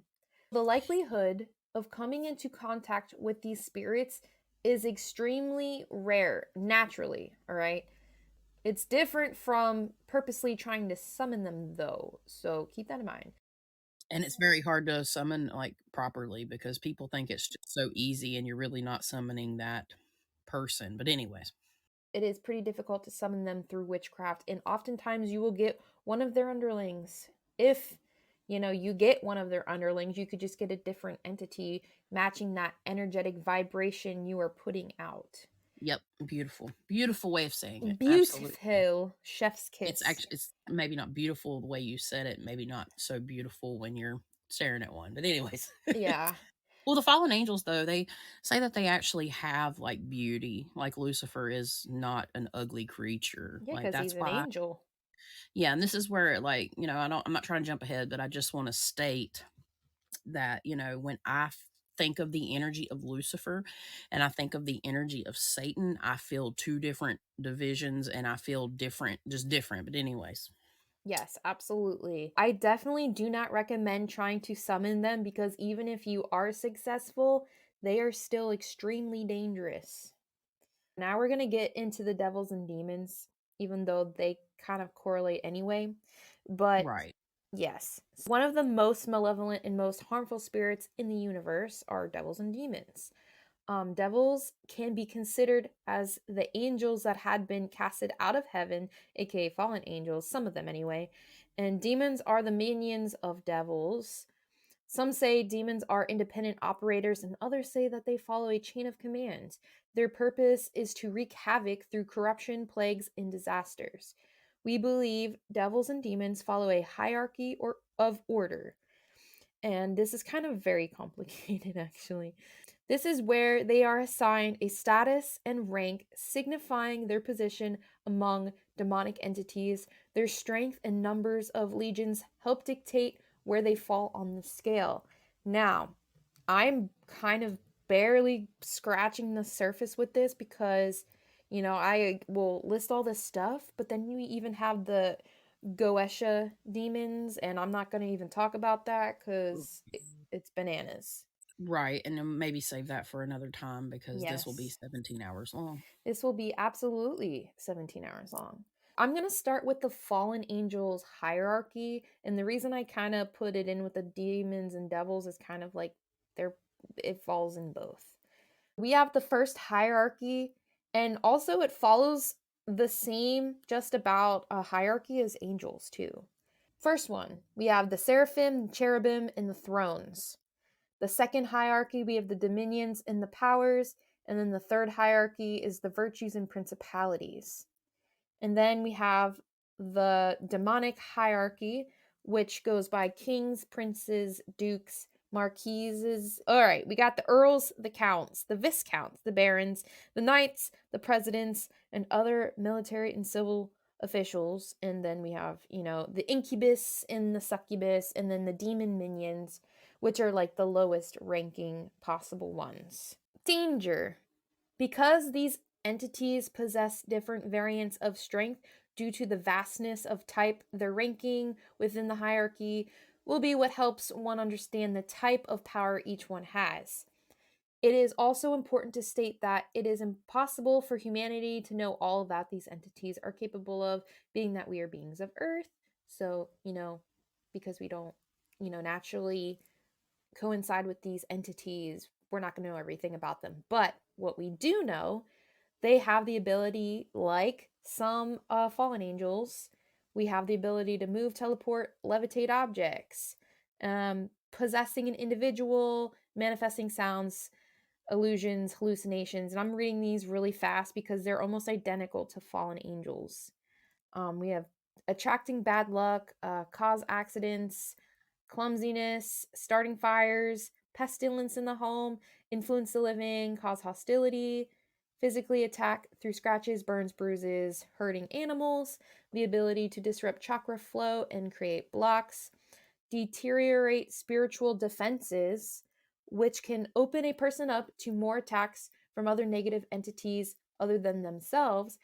The likelihood of coming into contact with these spirits is extremely rare naturally, all right? It's different from purposely trying to summon them, though, so keep that in mind. And it's very hard to summon, like, properly because people think it's just so easy and you're really not summoning that person, but anyways. It is pretty difficult to summon them through witchcraft, and oftentimes you will get one of their underlings. If you get one of their underlings, you could just get a different entity matching that energetic vibration you are putting out. Yep, beautiful. Beautiful way of saying it, absolutely. Beautiful chef's It's kiss. actually it's maybe not beautiful the way you said it, maybe not so beautiful when you're staring at one, but anyways. Yeah. Well, the fallen angels, though, they say that they actually have, like, beauty, like Lucifer is not an ugly creature, Yeah, like, because that's he's an why angel. yeah, and this is where, like, I'm not trying to jump ahead, but I just wanna state that, when I think of the energy of Lucifer and I think of the energy of Satan, I feel two different divisions and I feel different, just different. But, anyways, Yes, absolutely. I definitely do not recommend trying to summon them because even if you are successful, they are still extremely dangerous. Now we're going to get into the devils and demons, even though they kind of correlate anyway. But right, yes, one of the most malevolent and most harmful spirits in the universe are devils and demons. Devils can be considered as the angels that had been casted out of heaven, aka fallen angels, some of them anyway. And demons are the minions of devils. Some say demons are independent operators, and others say that they follow a chain of command. Their purpose is to wreak havoc through corruption, plagues, and disasters. We believe devils and demons follow a hierarchy of order. And this is kind of very complicated, actually. This is where they are assigned a status and rank signifying their position among demonic entities. Their strength and numbers of legions help dictate where they fall on the scale. Now, I'm kind of barely scratching the surface with this because, I will list all this stuff, but then you even have the Goesha demons, and I'm not going to even talk about that because it's bananas. right. And then maybe save that for another time because this will be Yes. 17 hours long. This will be absolutely 17 hours long. I'm going to start with the fallen angels hierarchy. And the reason I kind of put it in with the demons and devils is kind of like they're it falls in both. We have the first hierarchy, and also it follows the same just about a hierarchy as angels too. First one, we have the seraphim, cherubim, and the thrones. The second hierarchy, we have the dominions and the powers. And then the third hierarchy is the virtues and principalities. And then we have the demonic hierarchy, which goes by kings, princes, dukes, marquises. All right, we got the earls, the counts, the viscounts, the barons, the knights, the presidents, and other military and civil officials. And then we have, the incubus and the succubus, and then the demon minions, which are like the lowest ranking possible ones. Danger. Because these entities possess different variants of strength due to the vastness of type, their ranking within the hierarchy will be what helps one understand the type of power each one has. It is also important to state that it is impossible for humanity to know all that these entities are capable of, being that we are beings of Earth. So, because we don't, naturally coincide with these entities, we're not going to know everything about them. But what we do know, they have the ability, like some fallen angels, we have the ability to move, teleport, levitate objects, possessing an individual, manifesting sounds, illusions, hallucinations. And I'm reading these really fast because they're almost identical to fallen angels. We have attracting bad luck, cause accidents, clumsiness, starting fires, pestilence in the home, influence the living, cause hostility, physically attack through scratches, burns, bruises, hurting animals, the ability to disrupt chakra flow and create blocks, deteriorate spiritual defenses, which can open a person up to more attacks from other negative entities other than themselves.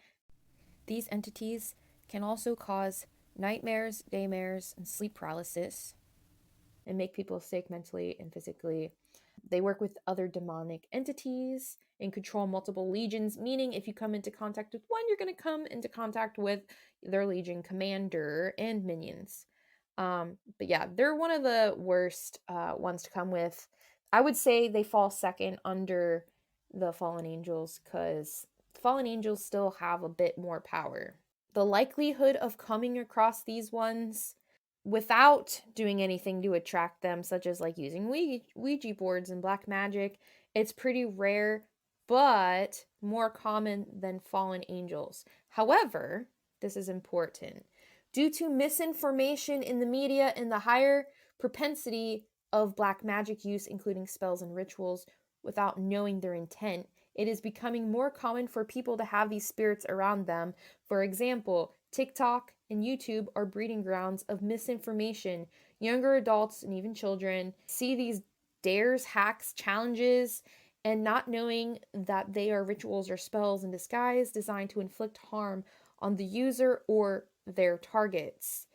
These entities can also cause nightmares, daymares, and sleep paralysis, and make people sick mentally and physically. They work with other demonic entities and control multiple legions, meaning if you come into contact with one, you're going to come into contact with their legion commander and minions. But yeah, they're one of the worst ones to come with. I would say they fall second under the fallen angels because fallen angels still have a bit more power. The likelihood of coming across these ones without doing anything to attract them, such as like using Ouija boards and black magic, it's pretty rare, but more common than fallen angels. However, this is important. Due to misinformation in the media and the higher propensity of black magic use, including spells and rituals, without knowing their intent, it is becoming more common for people to have these spirits around them. For example, TikTok and YouTube are breeding grounds of misinformation. Younger adults and even children see these dares, hacks, challenges, and not knowing that they are rituals or spells in disguise designed to inflict harm on the user or their targets.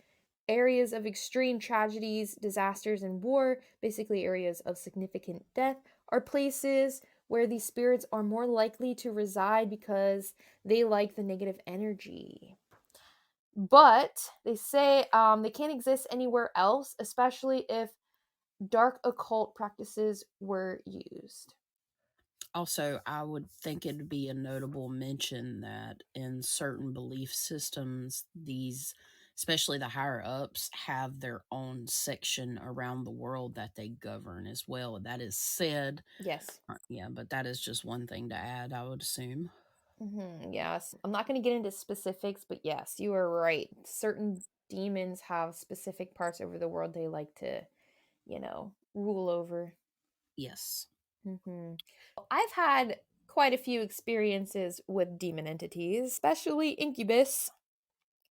Areas of extreme tragedies, disasters, and war, basically areas of significant death, are places where these spirits are more likely to reside because they like the negative energy. But they say they can't exist anywhere else, especially if dark occult practices were used. Also, I would think it'd be a notable mention that in certain belief systems, these, especially the higher ups, have their own section around the world that they govern as well. That is said. Yes. Yeah, but that is just one thing to add, I would assume. Yes. I'm not going to get into specifics, but yes, you are right. Certain demons have specific parts over the world they like to, rule over. Yes. hmm I've had quite a few experiences with demon entities, especially incubus.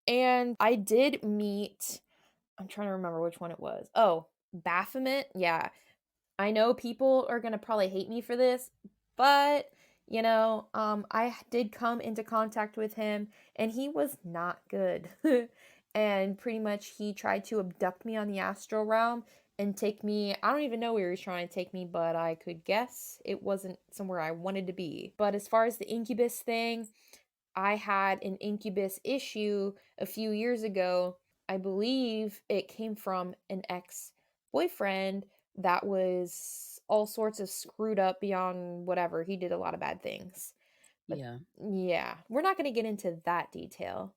And I did meet, I'm trying to remember which one it was. Oh, Baphomet. Yeah. I know people are going to probably hate me for this, but I did come into contact with him and he was not good. And pretty much he tried to abduct me on the astral realm and take me. I don't even know where he was trying to take me, but I could guess it wasn't somewhere I wanted to be. But as far as the incubus thing, I had an incubus issue a few years ago. I believe it came from an ex boyfriend that was all sorts of screwed up beyond whatever. He did a lot of bad things. But Yeah. yeah, we're not going to get into that detail.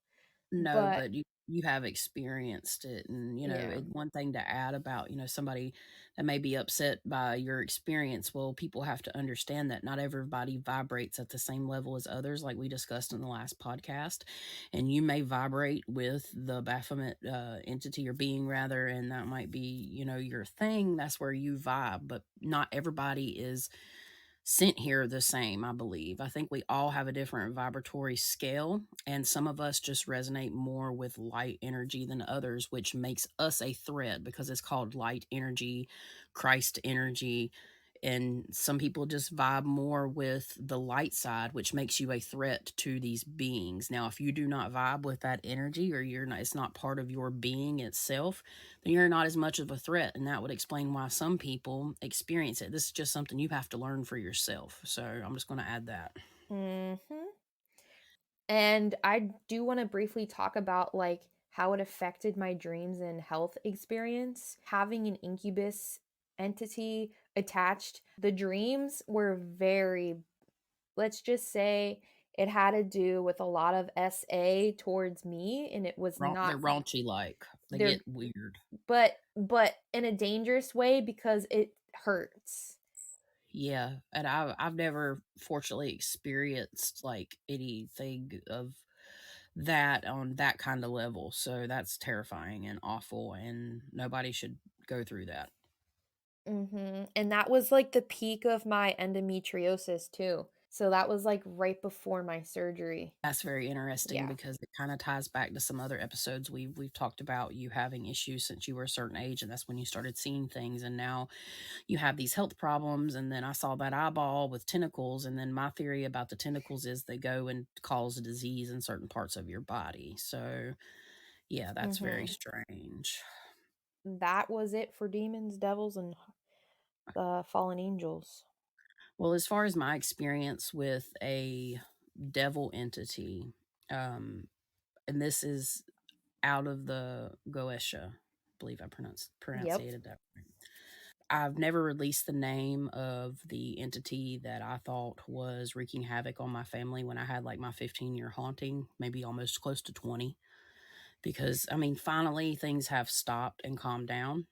No, But but you have experienced it, and yeah. one thing to add about somebody that may be upset by your experience. Well, people have to understand that not everybody vibrates at the same level as others, like we discussed in the last podcast, and you may vibrate with the Baphomet entity or being rather, and that might be your thing. That's where you vibe, but not everybody is sent here the same, I believe. I think we all have a different vibratory scale, and some of us just resonate more with light energy than others, which makes us a threat because it's called light energy, Christ energy. And some people just vibe more with the light side, which makes you a threat to these beings. Now, if you do not vibe with that energy or you're not, it's not part of your being itself, then you're not as much of a threat. And that would explain why some people experience it. This is just something you have to learn for yourself. So I'm just going to add that. hmm And I do want to briefly talk about like how it affected my dreams and health experience. Having an incubus entity attached, the dreams were very, let's just say it had to do with a lot of SA towards me and it was not They're raunchy like. They they're get weird. but in a dangerous way because it hurts. Yeah, and I've never fortunately experienced like anything of that on that kind of level. So that's terrifying and awful, and nobody should go through that. And that was like the peak of my endometriosis too. So that was like right before my surgery. That's very interesting Yeah. because it kind of ties back to some other episodes we've talked about you having issues since you were a certain age, and that's when you started seeing things, and now you have these health problems. And then I saw that eyeball with tentacles, and then my theory about the tentacles is they go and cause a disease in certain parts of your body. So yeah, that's very hmm strange. That was it for demons, devils, and fallen angels. Well, as far as my experience with a devil entity, and this is out of the Goetia, I believe I Yep. pronunciated that right. I've never released the name of the entity that I thought was wreaking havoc on my family when I had like my 15-year haunting, maybe almost close to 20. Because, I mean, finally things have stopped and calmed down.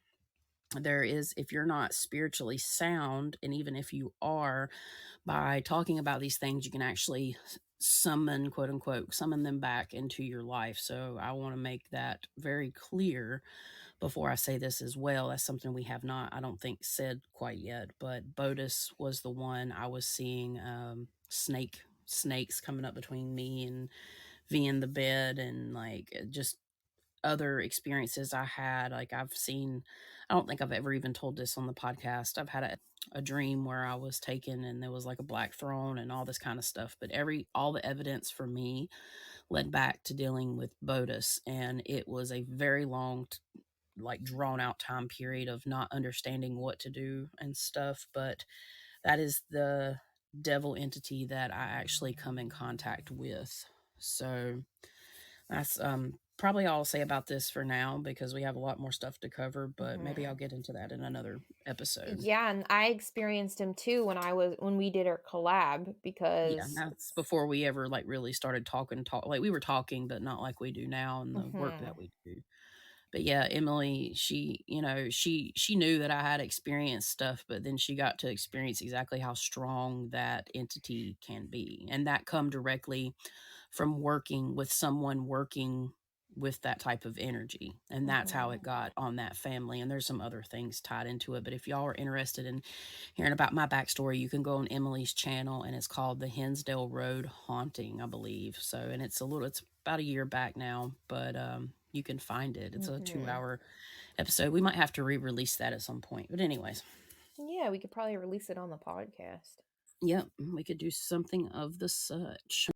There is, if you're not spiritually sound, and even if you are, by talking about these things, you can actually summon, quote unquote, summon them back into your life. So I want to make that very clear before I say this as well. That's something we have not, I don't think, said quite yet. But Botus was the one I was seeing, snakes coming up between me and V in the bed, and like just other experiences I had. Like I've seen, I don't think I've ever even told this on the podcast. I've had a dream where I was taken and there was like a black throne and all this kind of stuff. But all the evidence for me led back to dealing with Botus. And it was a very long, like drawn out time period of not understanding what to do and stuff. But that is the devil entity that I actually come in contact with. So that's probably all I'll say about this for now, because we have a lot more stuff to cover, but maybe I'll get into that in another episode. Yeah, and I experienced him too when we did our collab Yeah, because that's before we ever like really started talk like we were talking, but not like we do now in the work mhm, that we do. But yeah, Emily, she, she knew that I had experienced stuff, but then she got to experience exactly how strong that entity can be. And that come directly from working with someone working with that type of energy. And that's how it mhm, got on that family. And there's some other things tied into it. But if y'all are interested in hearing about my backstory, you can go on Emily's channel, and it's called the Hinsdale Road Haunting, I believe. So, and it's about a year back now, but you can find it. It's a mhm. 2 hour episode. We might have to re-release that at some point. But anyways, Yeah, we could probably release it on the podcast. yep, we could do something of the such.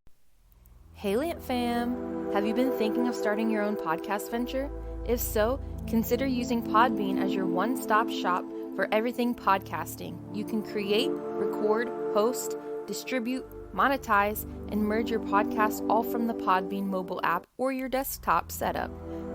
Hey Lant fam! Have you been thinking of starting your own podcast venture? If so, consider using Podbean as your one-stop shop for everything podcasting. You can create, record, host, distribute, monetize, and merge your podcast all from the Podbean mobile app or your desktop setup.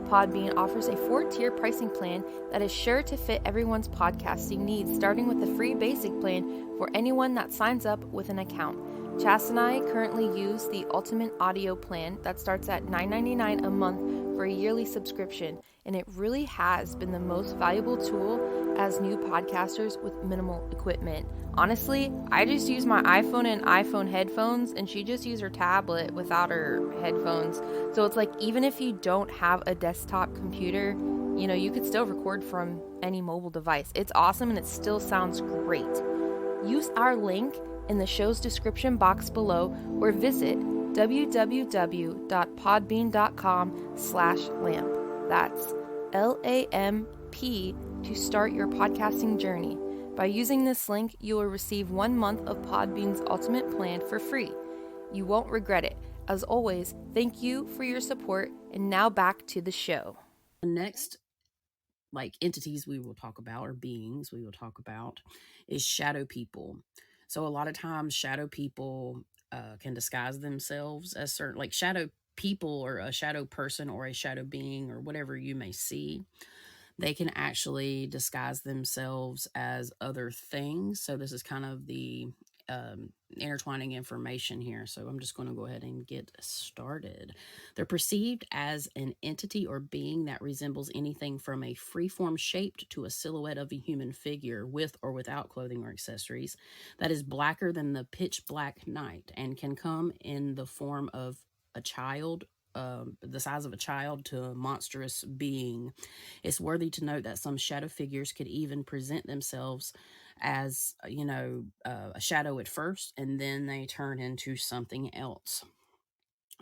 Podbean offers a 4-tier pricing plan that is sure to fit everyone's podcasting needs, starting with the free basic plan for anyone that signs up with an account. Chas and I currently use the Ultimate Audio plan that starts at $9.99 a month for a yearly subscription, and it really has been the most valuable tool as new podcasters with minimal equipment. Honestly, I just use my iPhone and iPhone headphones, and she just used her tablet without her headphones. So it's like, even if you don't have a desktop computer, you could still record from any mobile device. It's awesome and it still sounds great. Use our link in the show's description box below or visit www.podbean.com/lamp. That's LAMP to start your podcasting journey. By using this link, you will receive 1 month of Podbean's Ultimate plan for free. You won't regret it. As always, thank you for your support, and now back to the show. The next like entities we will talk about, or beings we will talk about, is shadow people. So a lot of times shadow people can disguise themselves as certain, like shadow people or a shadow person or a shadow being or whatever you may see. They can actually disguise themselves as other things. So this is kind of the intertwining information here. So I'm just going to go ahead and get started. They're perceived as an entity or being that resembles anything from a freeform shaped to a silhouette of a human figure with or without clothing or accessories that is blacker than the pitch black night and can come in the form of a child, the size of a child, to a monstrous being. It's worthy to note that some shadow figures could even present themselves as, a shadow at first, and then they turn into something else.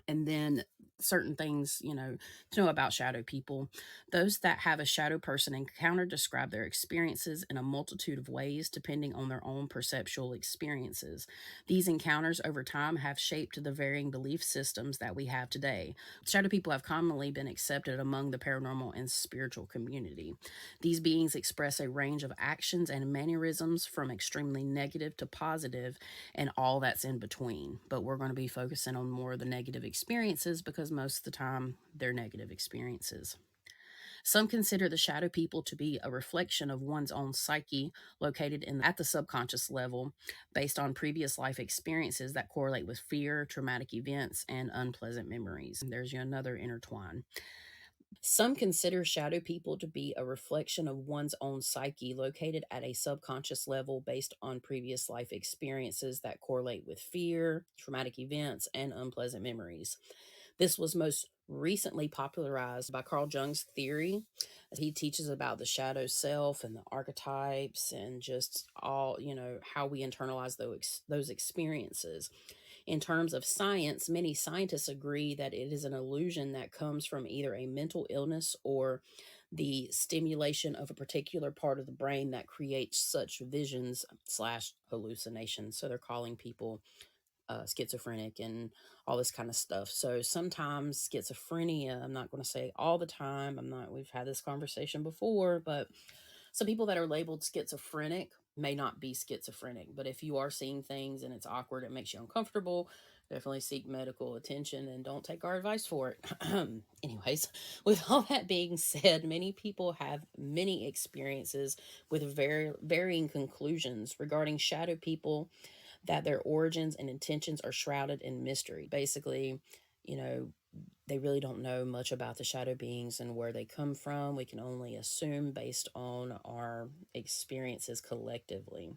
And then certain things, to know about shadow people. Those that have a shadow person encounter describe their experiences in a multitude of ways depending on their own perceptual experiences. These encounters over time have shaped the varying belief systems that we have today. Shadow people have commonly been accepted among the paranormal and spiritual community. These beings express a range of actions and mannerisms from extremely negative to positive and all that's in between. But we're going to be focusing on more of the negative experiences because most of the time they're negative experiences. Some consider the shadow people to be a reflection of one's own psyche located at the subconscious level based on previous life experiences that correlate with fear, traumatic events, and unpleasant memories. There's another intertwine. Some consider shadow people to be a reflection of one's own psyche located at a subconscious level based on previous life experiences that correlate with fear, traumatic events, and unpleasant memories. This was most recently popularized by Carl Jung's theory. He teaches about the shadow self and the archetypes and just all, how we internalize those experiences. In terms of science, many scientists agree that it is an illusion that comes from either a mental illness or the stimulation of a particular part of the brain that creates such visions slash hallucinations. So they're calling people schizophrenic and all this kind of stuff. So sometimes schizophrenia, I'm not going to say all the time. We've had this conversation before, but some people that are labeled schizophrenic may not be schizophrenic. But if you are seeing things and it's awkward, it makes you uncomfortable, definitely seek medical attention and don't take our advice for it. Anyways, with all that being said, many people have many experiences with very varying conclusions regarding shadow people, that their origins and intentions are shrouded in mystery. Basically, you know, they really don't know much about the shadow beings and where they come from. We can only assume based on our experiences collectively.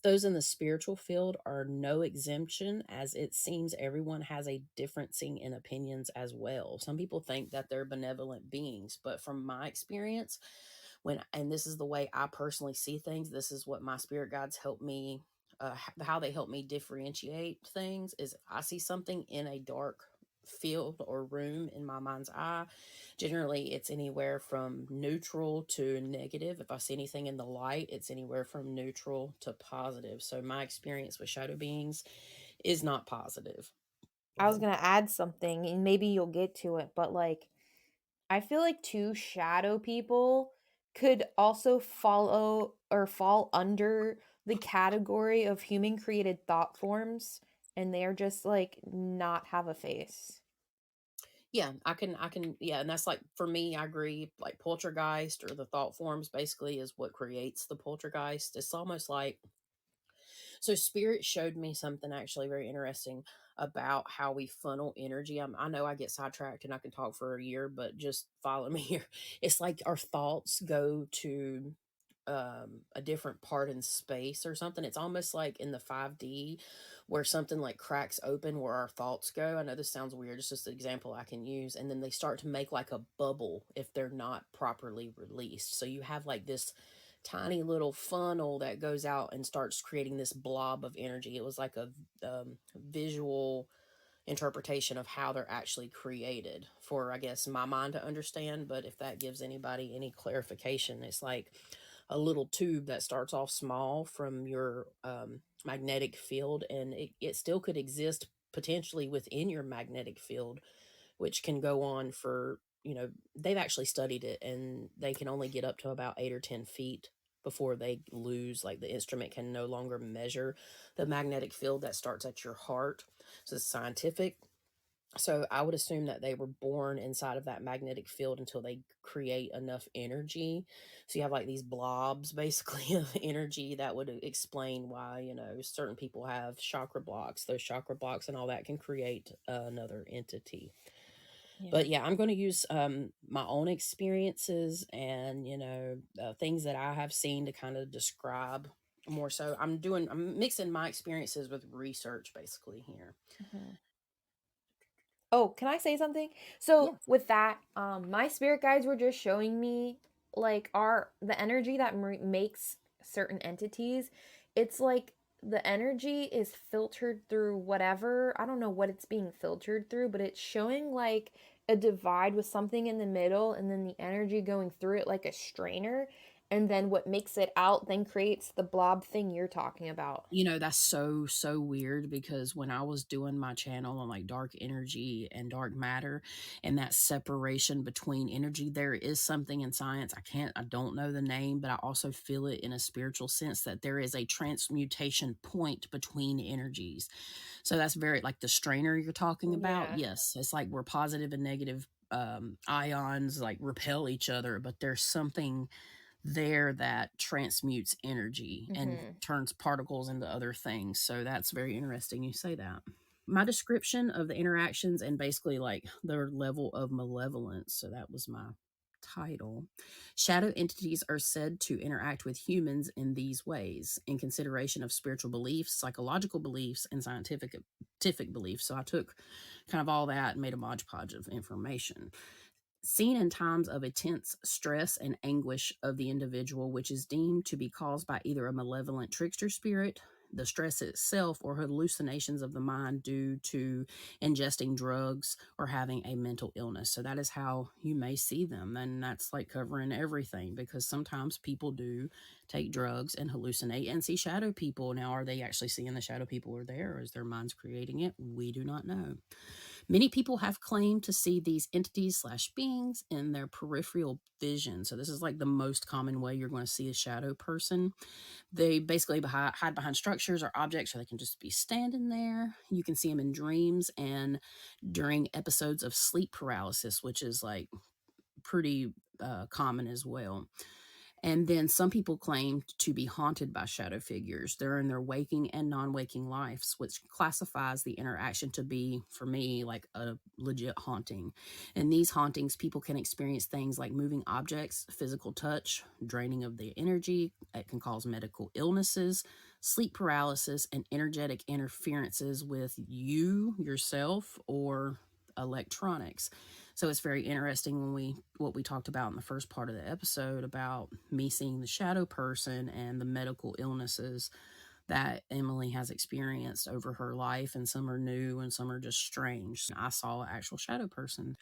Those in the spiritual field are no exemption, as it seems everyone has a differencing in opinions as well. Some people think that they're benevolent beings, but from my experience, and this is the way I personally see things, this is what my spirit guides help me, how they help me differentiate things is I see something in a dark field or room in my mind's eye. Generally, it's anywhere from neutral to negative. If I see anything in the light, it's anywhere from neutral to positive. So my experience with shadow beings is not positive. Go I was ahead. gonna add something, and maybe you'll get to it, but like, I feel like two shadow people could also follow or fall under the category of human created thought forms, and they're just like not have a face. Yeah, yeah, and that's like for me, I agree. Like poltergeist or the thought forms basically is what creates the poltergeist. It's almost like so spirit showed me something actually very interesting about how we funnel energy. I know I get sidetracked and I can talk for a year, but just follow me here. It's like our thoughts go to a different part in space or something. It's almost like in the 5D where something like cracks open where our thoughts go. I know this sounds weird, it's just an example I can use. And then they start to make like a bubble if they're not properly released. So you have like this tiny little funnel that goes out and starts creating this blob of energy. It was like a visual interpretation of how they're actually created for, I guess, my mind to understand. But if that gives anybody any clarification, it's like a little tube that starts off small from your magnetic field, and it still could exist potentially within your magnetic field, which can go on for, they've actually studied it and they can only get up to about 8 or 10 feet before they lose, like the instrument can no longer measure the magnetic field that starts at your heart. So it's scientific. So I would assume that they were born inside of that magnetic field until they create enough energy. So you have like these blobs basically of energy that would explain why, certain people have chakra blocks. Those chakra blocks and all that can create another entity. Yeah. But yeah, I'm going to use my own experiences and, things that I have seen to kind of describe more so. I'm mixing my experiences with research basically here. Mhm. Oh, can I say something? So Yes. with that, my spirit guides were just showing me like our the energy that makes certain entities. It's like the energy is filtered through whatever. I don't know what it's being filtered through, but it's showing like a divide with something in the middle and then the energy going through it like a strainer. And then what makes it out then creates the blob thing you're talking about. That's so weird because when I was doing my channel on like dark energy and dark matter and that separation between energy, there is something in science. I don't know the name, but I also feel it in a spiritual sense that there is a transmutation point between energies. So that's very like the strainer you're talking about. Yeah. Yes, it's like where positive and negative ions like repel each other, but there's something there that transmutes energy and Mm-hmm. turns particles into other things. So that's very interesting you say that. My description of the interactions and basically like their level of malevolence. So that was my title. Shadow entities are said to interact with humans in these ways in consideration of spiritual beliefs, psychological beliefs, and scientific beliefs. So I took kind of all that and made a modge of information. Seen in times of intense stress and anguish of the individual, which is deemed to be caused by either a malevolent trickster spirit, the stress itself, or hallucinations of the mind due to ingesting drugs or having a mental illness. So that is how you may see them. And that's like covering everything because sometimes people do take drugs and hallucinate and see shadow people. Now, are they actually seeing the shadow people are there, or is their minds creating it? We do not know. Many people have claimed to see these entities/beings in their peripheral vision. So this is like the most common way you're going to see a shadow person. They basically hide behind structures or objects, or they can just be standing there. You can see them in dreams and during episodes of sleep paralysis, which is like pretty common as well. And then some people claim to be haunted by shadow figures during their waking and non waking lives, which classifies the interaction to be, for me, like a legit haunting. In these hauntings, people can experience things like moving objects, physical touch, draining of the energy. It can cause medical illnesses, sleep paralysis, and energetic interferences with you, yourself, or electronics. So it's very interesting what we talked about in the first part of the episode about me seeing the shadow person and the medical illnesses that Emily has experienced over her life, and some are new and some are just strange. I saw an actual shadow person.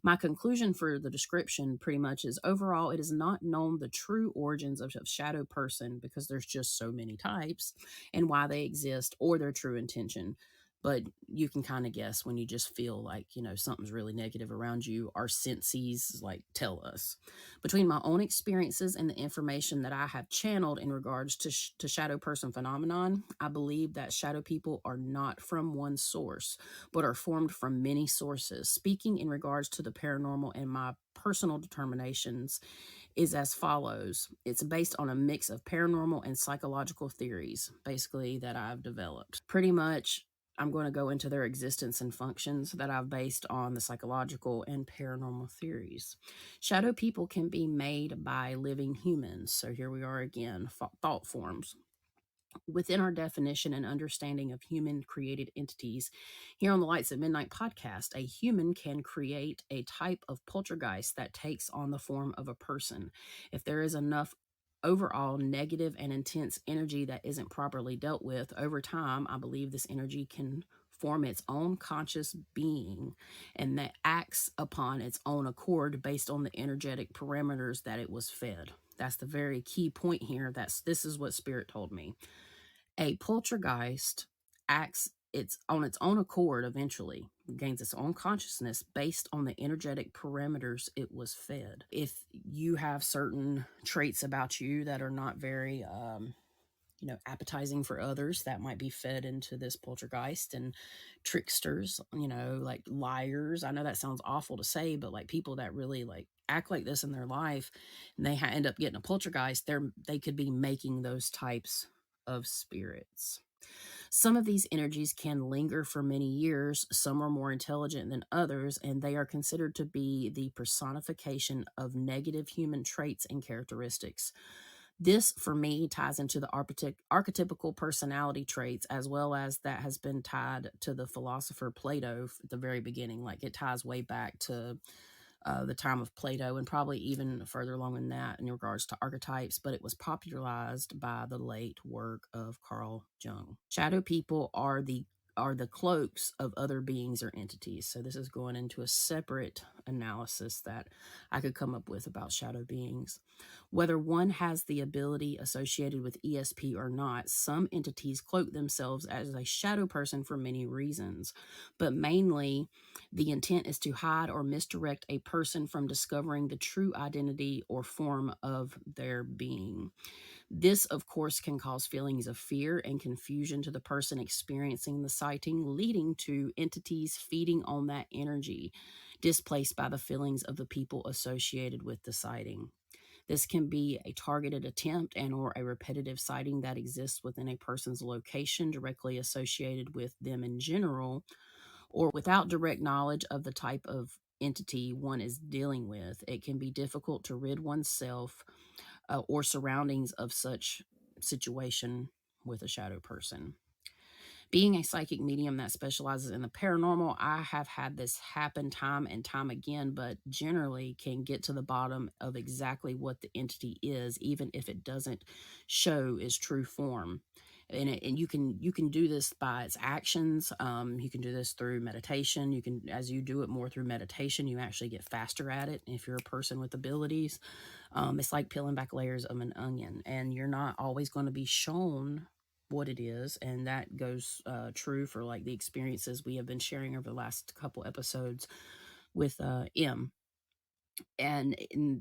My conclusion for the description pretty much is overall, it is not known the true origins of shadow person because there's just so many types and why they exist or their true intention. But you can kind of guess when you just feel like, something's really negative around you. Our senses like tell us. Between my own experiences and the information that I have channeled in regards to shadow person phenomenon, I believe that shadow people are not from one source but are formed from many sources. Speaking in regards to the paranormal and my personal determinations is as follows. It's based on a mix of paranormal and psychological theories, basically, that I've developed. Pretty much, I'm going to go into their existence and functions that I've based on the psychological and paranormal theories. Shadow people can be made by living humans. So here we are again, thought forms. Within our definition and understanding of human created entities, here on the Lights at Midnight podcast, a human can create a type of poltergeist that takes on the form of a person. If there is enough overall negative and intense energy that isn't properly dealt with over time, I believe this energy can form its own conscious being and that acts upon its own accord based on the energetic parameters that it was fed. That's the very key point here. This is what Spirit told me. A poltergeist acts on its own accord eventually, gains its own consciousness based on the energetic parameters it was fed. If you have certain traits about you that are not very appetizing for others, that might be fed into this poltergeist. And tricksters, like liars, I know that sounds awful to say, but like people that really like act like this in their life and they end up getting a poltergeist, they could be making those types of spirits. Some of these energies can linger for many years. Some are more intelligent than others, and they are considered to be the personification of negative human traits and characteristics. This, for me, ties into the archetypical personality traits, as well as that has been tied to the philosopher Plato at the very beginning. Like it ties way back to the time of Plato, and probably even further along in that in regards to archetypes, but it was popularized by the late work of Carl Jung. Shadow people are the cloaks of other beings or entities. So this is going into a separate analysis that I could come up with about shadow beings. Whether one has the ability associated with ESP or not, some entities cloak themselves as a shadow person for many reasons, but mainly the intent is to hide or misdirect a person from discovering the true identity or form of their being. This, of course, can cause feelings of fear and confusion to the person experiencing the sighting, leading to entities feeding on that energy, displaced by the feelings of the people associated with the sighting. This can be a targeted attempt and or a repetitive sighting that exists within a person's location directly associated with them in general, or without direct knowledge of the type of entity one is dealing with. It can be difficult to rid oneself or surroundings of such situation with a shadow person. Being a psychic medium that specializes in the paranormal, I have had this happen time and time again, but generally can get to the bottom of exactly what the entity is, even if it doesn't show its true form. And you can do this by its actions. You can do this through meditation. You can, as you do it more through meditation, you actually get faster at it. If you're a person with abilities, it's like peeling back layers of an onion, and you're not always going to be shown what it is. And that goes true for like the experiences we have been sharing over the last couple episodes with M. And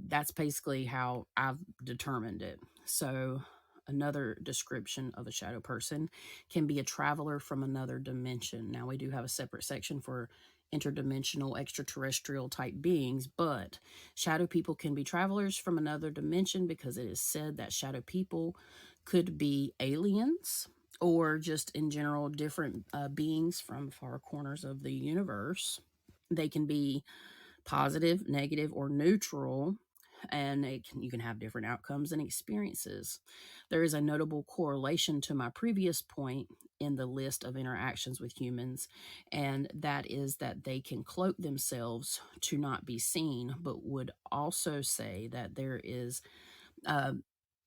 that's basically how I've determined it. So, another description of a shadow person can be a traveler from another dimension. Now, we do have a separate section for interdimensional extraterrestrial type beings, but shadow people can be travelers from another dimension because it is said that shadow people could be aliens or just in general different beings from far corners of the universe. They can be positive, negative, or neutral, and you can have different outcomes and experiences. There is a notable correlation to my previous point in the list of interactions with humans, and that is that they can cloak themselves to not be seen, but would also say that there is uh,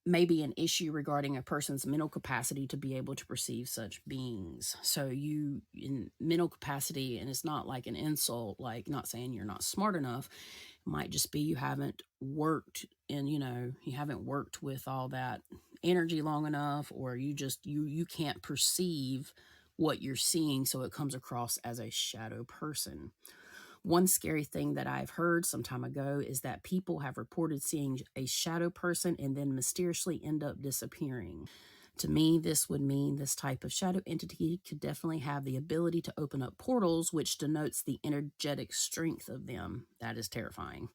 maybe an issue regarding a person's mental capacity to be able to perceive such beings. So you in mental capacity, and it's not like an insult, like not saying you're not smart enough. It might just be you haven't worked and you haven't worked with all that energy long enough, or you can't perceive what you're seeing, so it comes across as a shadow person. One scary thing that I've heard some time ago is that people have reported seeing a shadow person and then mysteriously end up disappearing. To me, this would mean this type of shadow entity could definitely have the ability to open up portals, which denotes the energetic strength of them. That is terrifying.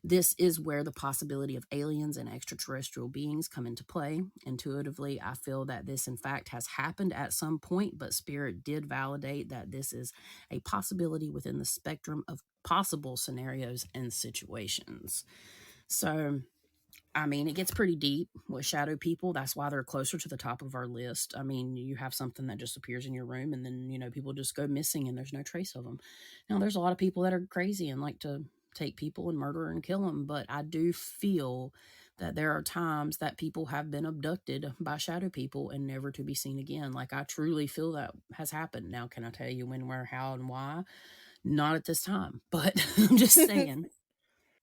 This is where the possibility of aliens and extraterrestrial beings come into play. Intuitively, I feel that this, in fact, has happened at some point, but Spirit did validate that this is a possibility within the spectrum of possible scenarios and situations. So, I mean, it gets pretty deep with shadow people. That's why they're closer to the top of our list. I mean, you have something that just appears in your room and then, people just go missing and there's no trace of them. Now, there's a lot of people that are crazy and like to take people and murder and kill them, but I do feel that there are times that people have been abducted by shadow people and never to be seen again. Like, I truly feel that has happened. Now, can I tell you when, where, how, and why? Not at this time, but I'm just saying.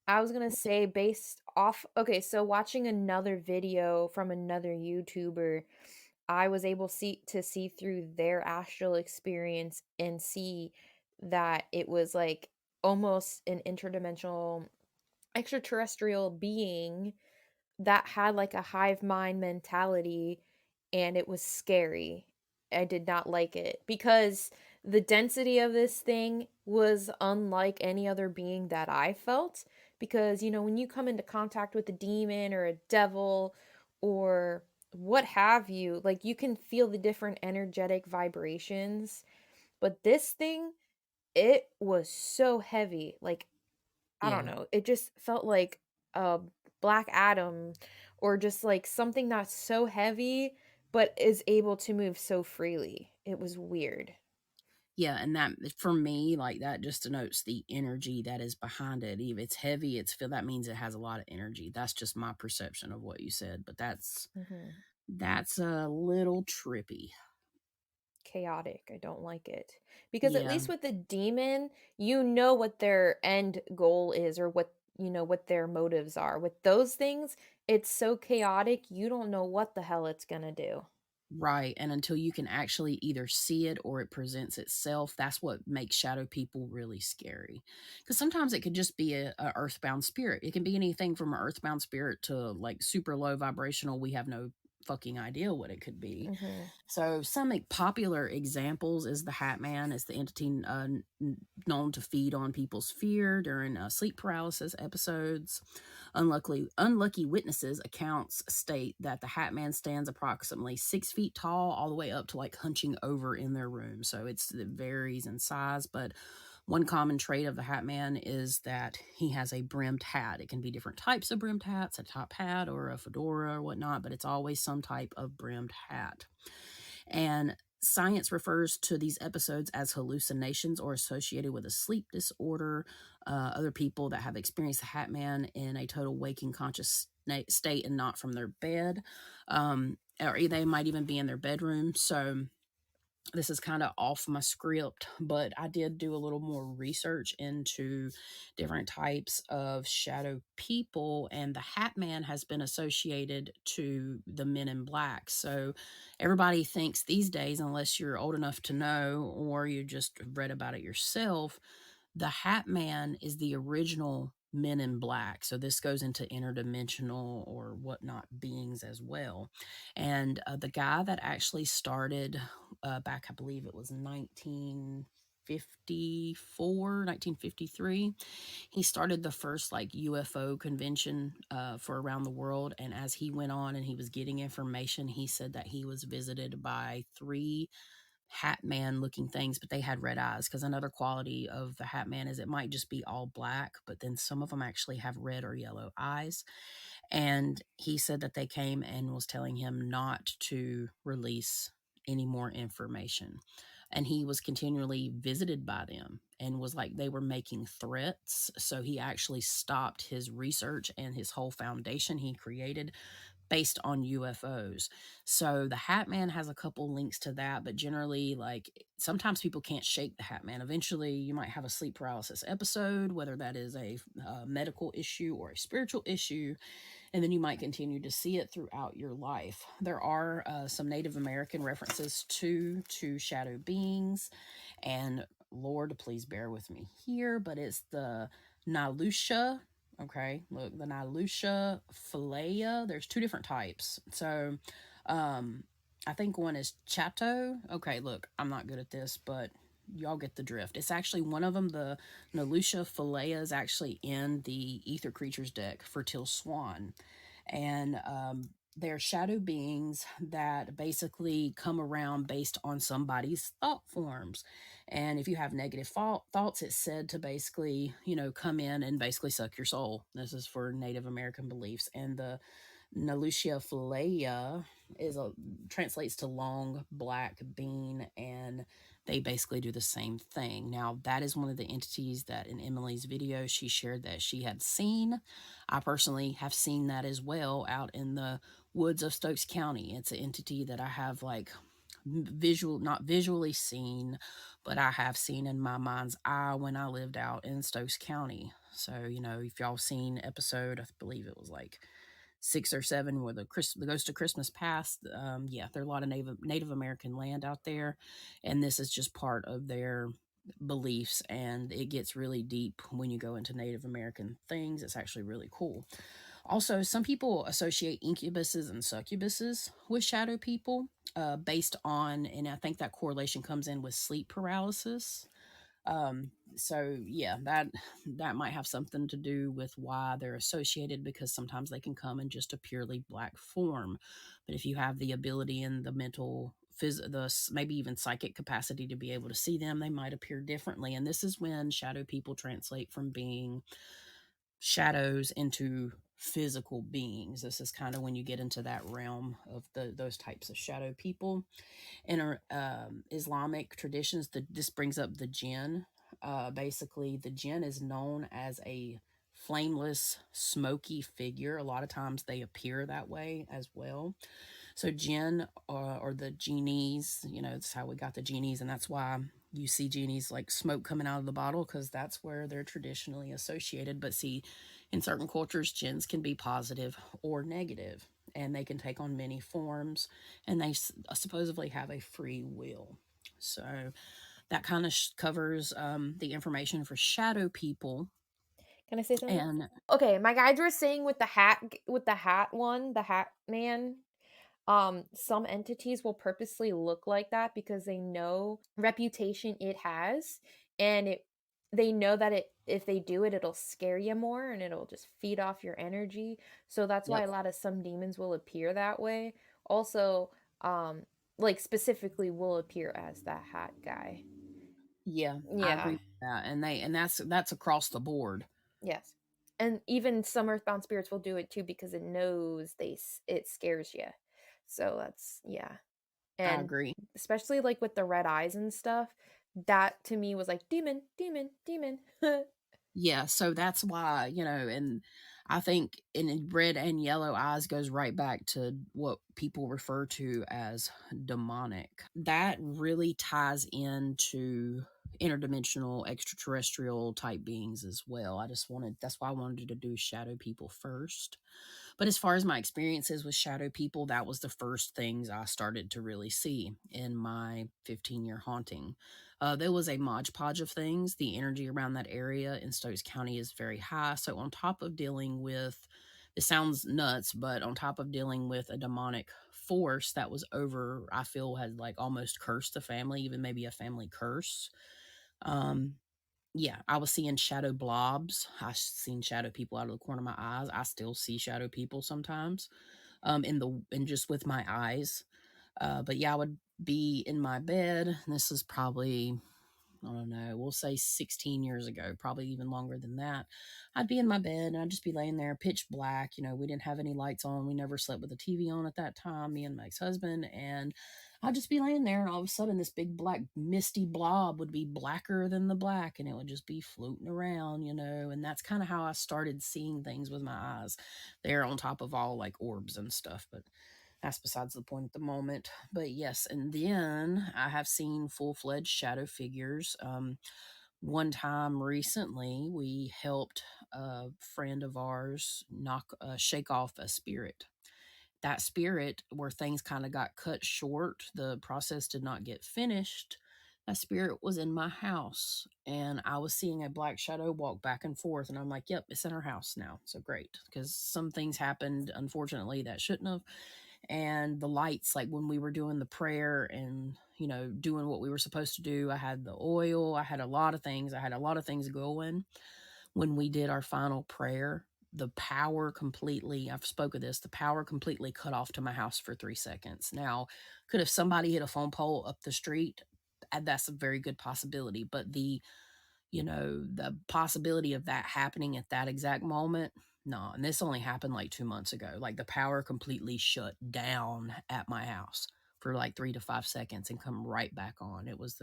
I was gonna say based off okay, so watching another video from another YouTuber, I was able to see through their astral experience and see that it was like almost an interdimensional extraterrestrial being that had like a hive mind mentality, and it was scary. I did not like it because the density of this thing was unlike any other being that I felt. Because, when you come into contact with a demon or a devil or what have you, like you can feel the different energetic vibrations. But this thing, it was so heavy. Like, I don't Yeah. know. It just felt like a Black Adam or just like something that's so heavy but is able to move so freely. It was weird. Yeah, and that for me, like that just denotes the energy that is behind it. If it's heavy, it's feel that means it has a lot of energy. That's just my perception of what you said, but Hmm. that's a little trippy. Chaotic. I don't like it. Because at Yeah, least with the demon, you know what their end goal is or what, what their motives are. With those things, it's so chaotic, you don't know what the hell it's going to do. right. And until you can actually either see it or it presents itself, that's what makes shadow people really scary. Because sometimes it could just be a earthbound spirit. It can be anything from an earthbound spirit to like super low vibrational. We have no fucking idea what it could be. Mhm. So some popular examples is the Hat Man, is the entity known to feed on people's fear during sleep paralysis episodes. Unlucky witnesses accounts state that the Hat Man stands approximately 6 feet tall, all the way up to like hunching over in their room. So it varies in size, but one common trait of the Hat Man is that he has a brimmed hat. It can be different types of brimmed hats, a top hat or a fedora or whatnot, but it's always some type of brimmed hat. And science refers to these episodes as hallucinations or associated with a sleep disorder. Other people that have experienced the Hat Man in a total waking conscious state and not from their bed, or they might even be in their bedroom. So this is kind of off my script, but I did do a little more research into different types of shadow people, and the Hat Man has been associated to the Men in Black. So everybody thinks these days, unless you're old enough to know or you just read about it yourself, the Hat Man is the original Men in Black. So this goes into interdimensional or whatnot beings as well. And the guy that actually started back, I believe it was 1954, 1953, he started the first like UFO convention for around the world. And as he went on and he was getting information, he said that he was visited by three Hat Man looking things, but they had red eyes. Because another quality of the Hat Man is it might just be all black, but then some of them actually have red or yellow eyes. And he said that they came and was telling him not to release any more information. And he was continually visited by them and was like they were making threats. So he actually stopped his research and his whole foundation he created based on UFOs. So the Hat Man has a couple links to that, but generally, like sometimes people can't shake the Hat Man. Eventually, you might have a sleep paralysis episode, whether that is a medical issue or a spiritual issue, and then you might continue to see it throughout your life. There are some Native American references to shadow beings, and Lord, please bear with me here, but it's the Nalusha. Okay, look, the Nilutia philea. There's two different types. So, um, I think one is Chato. Okay, look, I'm not good at this, but y'all get the drift. It's actually one of them. The Nilutia philea is actually in the Ether Creatures deck for Till Swan, and they're shadow beings that basically come around based on somebody's thought forms. And if you have negative thoughts, it's said to basically, come in and basically suck your soul. This is for Native American beliefs. And the Nalutia philea is translates to long black bean, and they basically do the same thing. Now, that is one of the entities that in Emily's video she shared that she had seen. I personally have seen that as well out in the woods of Stokes County. It's an entity that I have like not visually seen, but I have seen in my mind's eye when I lived out in Stokes County. So, if y'all seen episode, I believe it was like 6 or 7 where the ghost of Christmas past. Yeah, there are a lot of Native American land out there, and this is just part of their beliefs. And it gets really deep when you go into Native American things. It's actually really cool. Also, some people associate incubuses and succubuses with shadow people, based on, and I think that correlation comes in with sleep paralysis. So yeah, that might have something to do with why they're associated, because sometimes they can come in just a purely black form. But if you have the ability and the mental maybe even psychic capacity to be able to see them, they might appear differently. And this is when shadow people translate from being shadows into physical beings. This is kind of when you get into that realm of those types of shadow people. In our Islamic traditions, this brings up the jinn. Basically, the jinn is known as a flameless, smoky figure. A lot of times they appear that way as well. So jinn or the genies, that's how we got the genies, and that's why you see genies like smoke coming out of the bottle, because that's where they're traditionally associated. But see, in certain cultures, jinns can be positive or negative, and they can take on many forms, and they supposedly have a free will. So that kind of covers the information for shadow people. Can I say something? And Okay, my guides were saying with the hat one, the hat man, some entities will purposely look like that because they know reputation it has, and they know that if they do it, it'll scare you more and it'll just feed off your energy. So that's why yep, a lot of some demons will appear that way. Also, like specifically will appear as that hat guy. yeah, I Yeah. agree with that. And that's across the board. Yes. And even some earthbound spirits will do it too because it knows it scares you. So that's yeah. I And agree. especially like with the red eyes and stuff, that to me was like demon, demon, demon. Yeah, so that's why, and I think in red and yellow eyes goes right back to what people refer to as demonic. That really ties into interdimensional extraterrestrial type beings as well. That's why I wanted to do shadow people first. But as far as my experiences with shadow people, that was the first things I started to really see in my 15-year haunting. There was a modge podge of things. The energy around that area in Stokes County is very high. So, on top of dealing with, it sounds nuts, but on top of dealing with a demonic force that was over, I feel had like almost cursed the family, even maybe a family curse. Um, yeah, I was seeing shadow blobs. I seen shadow people out of the corner of my eyes. I still see shadow people sometimes, in just with my eyes. But yeah, I would be in my bed. This is probably, I don't know, we'll say 16 years ago, probably even longer than that. I'd be in my bed and I'd just be laying there pitch black. We didn't have any lights on. We never slept with the TV on at that time, me and my ex-husband. And I'd just be laying there, and all of a sudden this big black misty blob would be blacker than the black, and it would just be floating around. And that's kind of how I started seeing things with my eyes. They're on top of all like orbs and stuff, but that's besides the point at the moment. But yes, and then I have seen full fledged shadow figures. One time recently, we helped a friend of ours shake off a spirit. That spirit, where things kind of got cut short, the process did not get finished. That spirit was in my house, and I was seeing a black shadow walk back and forth. And I'm like, yep, it's in our house now. So great. Because some things happened, unfortunately, that shouldn't have. And the lights, like when we were doing the prayer and doing what we were supposed to do, I had the oil, I had a lot of things, going. When we did our final prayer, the power completely, I've spoke of this, the power completely cut off to my house for 3 seconds. Now, could have somebody hit a phone pole up the street, that's a very good possibility. But the possibility of that happening at that exact moment, no. And this only happened like 2 months ago. Like the power completely shut down at my house for like 3 to 5 seconds and come right back on. It was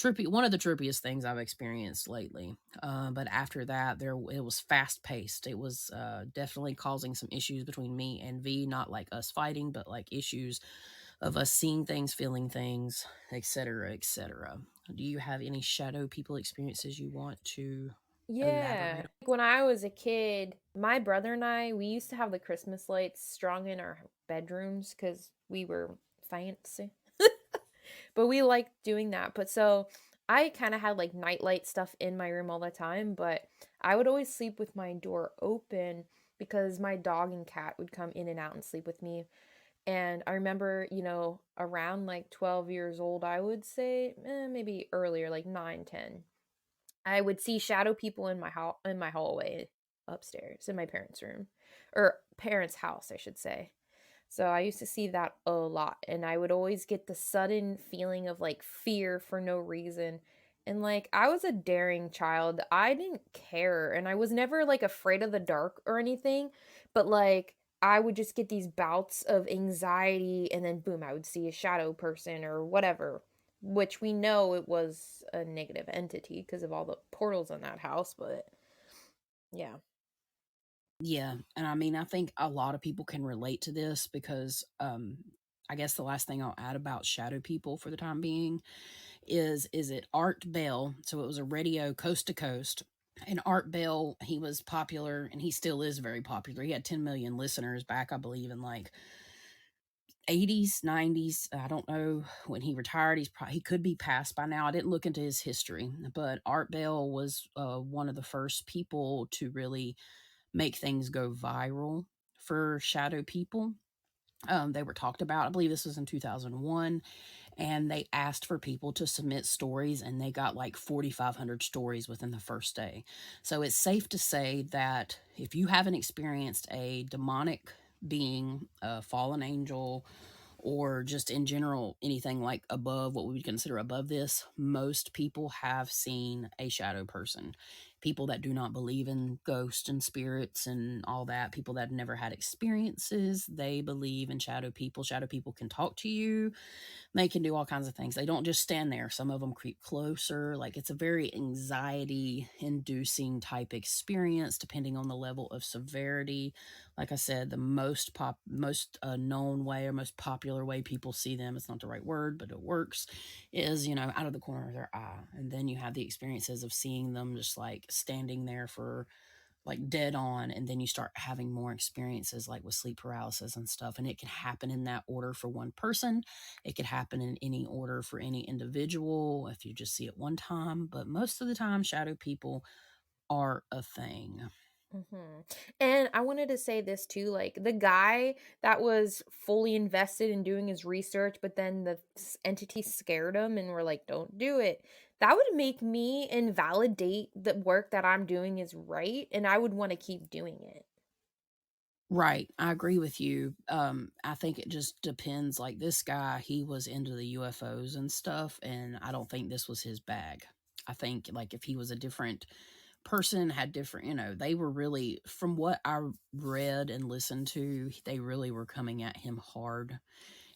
one of the trippiest things I've experienced lately. But after that, it was fast paced. It was definitely causing some issues between me and V, not like us fighting, but like issues of us seeing things, feeling things, etc., etc. Do you have any shadow people experiences you want to Yeah. elaborate on? When I was a kid, my brother and we used to have the Christmas lights strung in our bedrooms because we were fancy. But we liked doing that. But so I kind of had like nightlight stuff in my room all the time, but I would always sleep with my door open because my dog and cat would come in and out and sleep with me. And I remember, around like 12 years old, I would say, maybe earlier, like 9, 10. I would see shadow people in my hallway upstairs in my parents' room or parents' house, I should say. So I used to see that a lot, and I would always get the sudden feeling of like fear for no reason. And like I was a daring child. I didn't care and I was never like afraid of the dark or anything, but like I would just get these bouts of anxiety and then boom, I would see a shadow person or whatever, which we know it was a negative entity because of all the portals in that house, but yeah. Yeah, and I mean, I think a lot of people can relate to this because, I guess the last thing I'll add about shadow people for the time being is it Art Bell. So it was a radio coast to coast. And Art Bell, he was popular and he still is very popular. He had 10 million listeners back, I believe, in like 80s, 90s. I don't know when he retired. He could be passed by now. I didn't look into his history, but Art Bell was one of the first people to really make things go viral for shadow people. They were talked about. I believe this was in 2001, and they asked for people to submit stories, and they got like 4,500 stories within the first day. So it's safe to say that if you haven't experienced a demonic being, a fallen angel, or just in general anything like above what we would consider above this, most people have seen a shadow person. People that do not believe in ghosts and spirits and all that, people that have never had experiences, they believe in shadow people. Shadow people can talk to you, they can do all kinds of things. They don't just stand there. Some of them creep closer. Like it's a very anxiety inducing type experience depending on the level of severity. Like I said, the most known way or most popular way people see them, it's not the right word, but it works, is, out of the corner of their eye. And then you have the experiences of seeing them just like standing there for like dead on, and then you start having more experiences like with sleep paralysis and stuff, and it can happen in that order for one person. It could happen in any order for any individual if you just see it one time, but most of the time shadow people are a thing. Mhm. And I wanted to say this too, like the guy that was fully invested in doing his research, but then the entity scared him and were like, don't do it. That would make me invalidate the work that I'm doing is right. And I would want to keep doing it. Right, I agree with you. I think it just depends. Like this guy, he was into the UFOs and stuff, and I don't think this was his bag. I think like if he was a different person, had different, they were really, from what I read and listened to, they really were coming at him hard.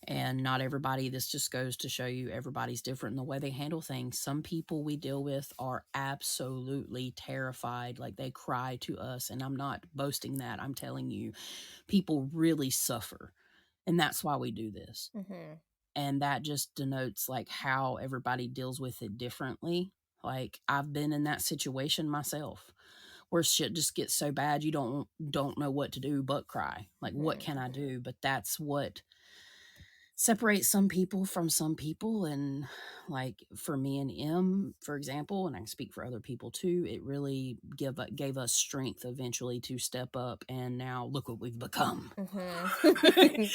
And not everybody, this just goes to show you everybody's different in the way they handle things. Some people we deal with are absolutely terrified, like they cry to us, and I'm not boasting that. I'm telling you, people really suffer, and that's why we do this. Mhm. And that just denotes like how everybody deals with it differently. Like I've been in that situation myself where shit just gets so bad you don't know what to do but cry. Like what can I Mhm. do? But that's what separate some people from some people. And like for me and M, for example, and I can speak for other people too, it really gave us strength eventually to step up, and now look what we've become. Mhm.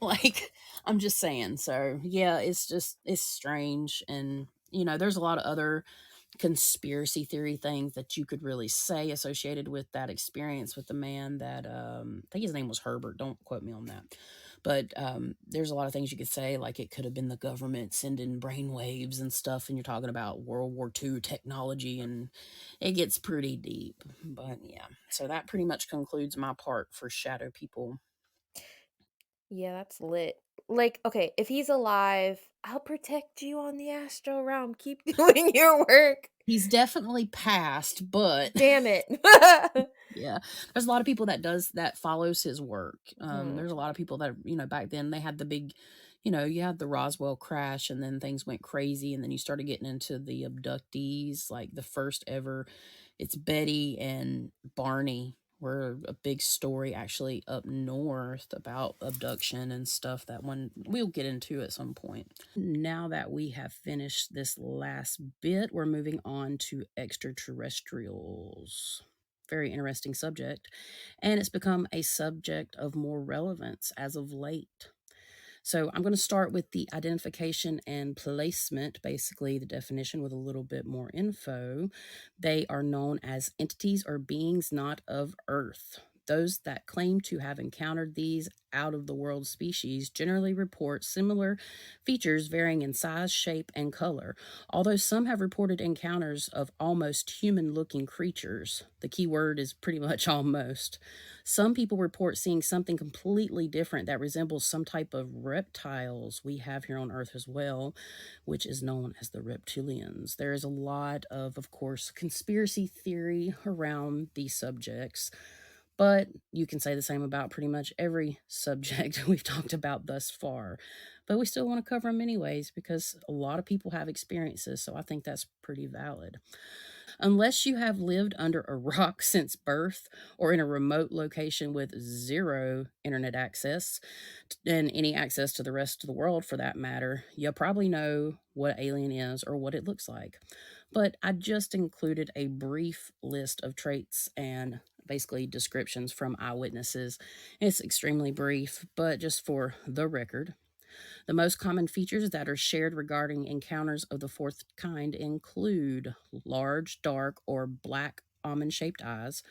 Like I'm just saying. So yeah, it's strange. And there's a lot of other conspiracy theory things that you could really say associated with that experience with the man that, I think his name was Herbert, don't quote me on that, but there's a lot of things you could say, like it could have been the government sending brain waves and stuff, and you're talking about World War II technology, and it gets pretty deep. But yeah, so that pretty much concludes my part for shadow people. Yeah, that's lit. Like, okay, if he's alive, I'll protect you on the astral realm. Keep doing your work. He's definitely passed, but Damn it. yeah, there's a lot of people that follows his work. Mhm. There's a lot of people that, back then they had the big, you had the Roswell crash, and then things went crazy, and then you started getting into the abductees, like the first ever. It's Betty and Barney were a big story actually up north about abduction and stuff that one we'll get into at some point. Now that we have finished this last bit, we're moving on to extraterrestrials. Very interesting subject, and it's become a subject of more relevance as of late. So, I'm going to start with the identification and placement, basically, the definition with a little bit more info. They are known as entities or beings not of Earth. Those that claim to have encountered these out of the world species generally report similar features varying in size, shape, and color, although some have reported encounters of almost human looking creatures. The key word is pretty much almost. Some people report seeing something completely different that resembles some type of reptiles we have here on Earth as well, which is known as the reptilians. There is a lot of course, conspiracy theory around these subjects, but you can say the same about pretty much every subject we've talked about thus far. But we still want to cover them anyways because a lot of people have experiences, so I think that's pretty valid. Unless you have lived under a rock since birth or in a remote location with zero internet access and any access to the rest of the world for that matter, you probably know what alien is or what it looks like. But I just included a brief list of traits and basically descriptions from eyewitnesses. It's extremely brief, but just for the record. The most common features that are shared regarding encounters of the fourth kind include large, dark, or black almond shaped eyes,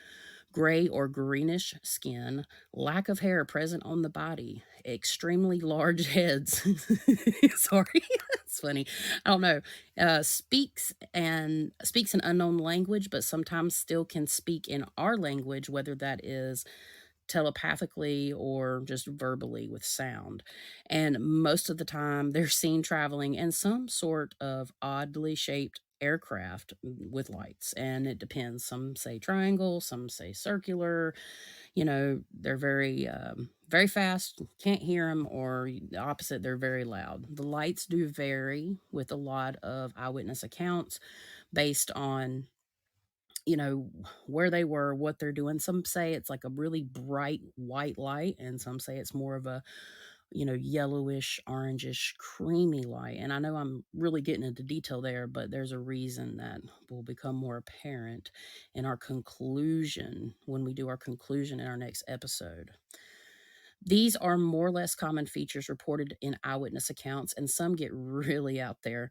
gray or greenish skin, lack of hair present on the body, extremely large heads. Sorry, that's funny. I don't know. Speaks an unknown language, but sometimes still can speak in our language, whether that is telepathically or just verbally with sound. And most of the time, they're seen traveling in some sort of oddly shaped aircraft with lights. And it depends. Some say triangle, some say circular. They're very fast, can't hear them, or the opposite, they're very loud. The lights do vary with a lot of eyewitness accounts based on where they were, what they're doing. Some say it's like a really bright white light, and some say it's more of a, yellowish, orangish, creamy light. And I know I'm really getting into detail there, but there's a reason that will become more apparent in our conclusion when we do our conclusion in our next episode. These are more or less common features reported in eyewitness accounts, and some get really out there.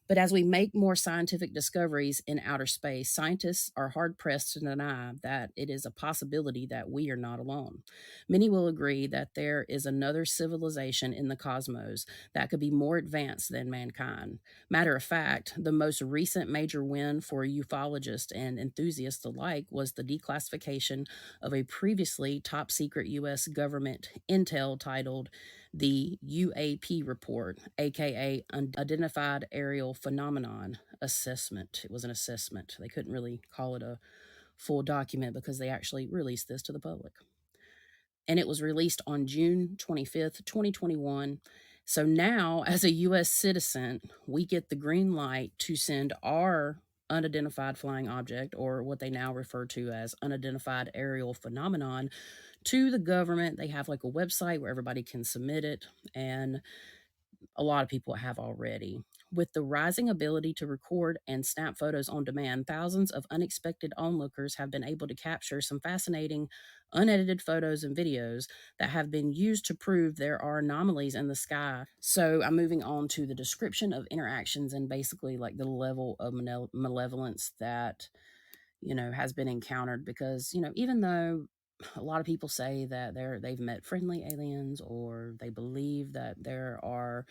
But as we make more scientific discoveries in outer space, scientists are hard pressed to deny that it is a possibility that we are not alone. Many will agree that there is another civilization in the cosmos that could be more advanced than mankind. Matter of fact, the most recent major win for ufologists and enthusiasts alike was the declassification of a previously top secret U.S. government intel titled the UAP report, aka Unidentified Aerial Phenomenon Assessment. It was an assessment. They couldn't really call it a full document because they actually released this to the public. And it was released on June 25th, 2021. So now, as a US citizen, we get the green light to send our unidentified flying object, or what they now refer to as unidentified aerial phenomenon, to the government. They have like a website where everybody can submit it, and a lot of people have already. With the rising ability to record and snap photos on demand, thousands of unexpected onlookers have been able to capture some fascinating, unedited photos and videos that have been used to prove there are anomalies in the sky. So I'm moving on to the description of interactions and basically like the level of malevolence that has been encountered, because even though a lot of people say that they've met friendly aliens, or they believe that there are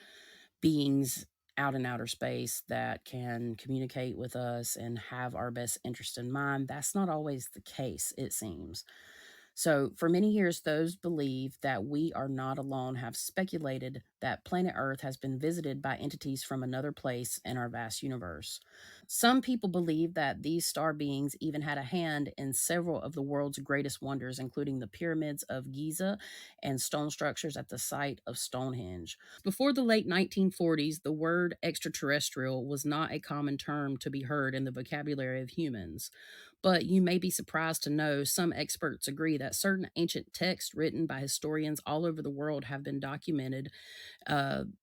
beings out in outer space that can communicate with us and have our best interest in mind, that's not always the case, it seems. So, for many years, those believe that we are not alone have speculated that planet Earth has been visited by entities from another place in our vast universe. Some people believe that these star beings even had a hand in several of the world's greatest wonders, including the pyramids of Giza and stone structures at the site of Stonehenge. Before the late 1940s, the word extraterrestrial was not a common term to be heard in the vocabulary of humans. But you may be surprised to know some experts agree that certain ancient texts written by historians all over the world have been documented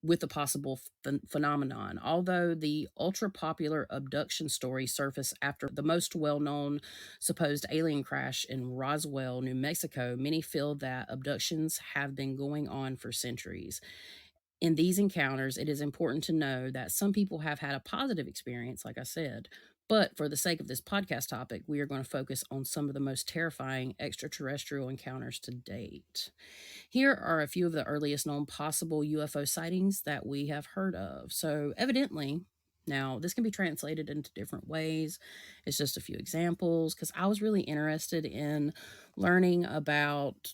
with the possible phenomenon. Although the ultra popular abduction story surfaced after the most well known supposed alien crash in Roswell, New Mexico, many feel that abductions have been going on for centuries. In these encounters, it is important to know that some people have had a positive experience, like I said, But for the sake of this podcast topic, we are going to focus on some of the most terrifying extraterrestrial encounters to date. Here are a few of the earliest known possible UFO sightings that we have heard of. So, evidently, now this can be translated into different ways. It's just a few examples because I was really interested in learning about,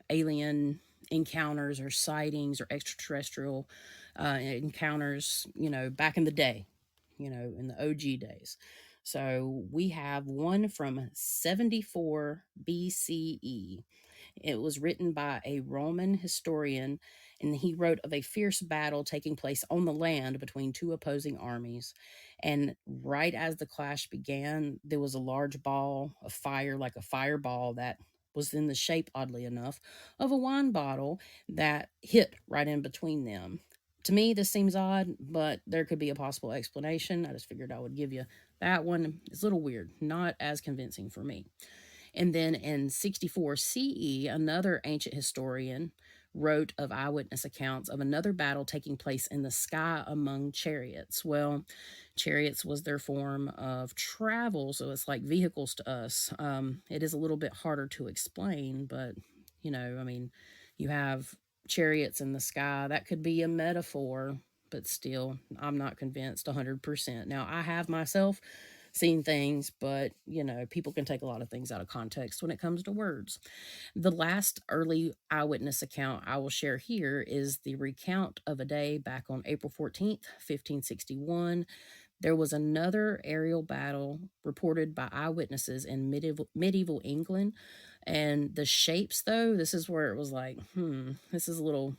alien encounters or sightings or extraterrestrial encounters, back in the day, in the OG days. So we have one from 74 BCE. It was written by a Roman historian, and he wrote of a fierce battle taking place on the land between two opposing armies. And right as the clash began, there was a large ball of fire, like a fireball, that was in the shape, oddly enough, of a wine bottle that hit right in between them. To me, this seems odd, but there could be a possible explanation. I just figured I would give you that one. It's a little weird, not as convincing for me. And then in 64 CE, another ancient historian wrote of eyewitness accounts of another battle taking place in the sky among chariots. Well, chariots was their form of travel, so it's like vehicles to us. It is a little bit harder to explain, but you have chariots in the sky. That could be a metaphor, but still, I'm not convinced 100%. Now, I have myself seen things, but people can take a lot of things out of context when it comes to words. The last early eyewitness account I will share here is the recount of a day back on April 14th, 1561. There was another aerial battle reported by eyewitnesses in medieval England, and the shapes, though, this is where it was like, this is a little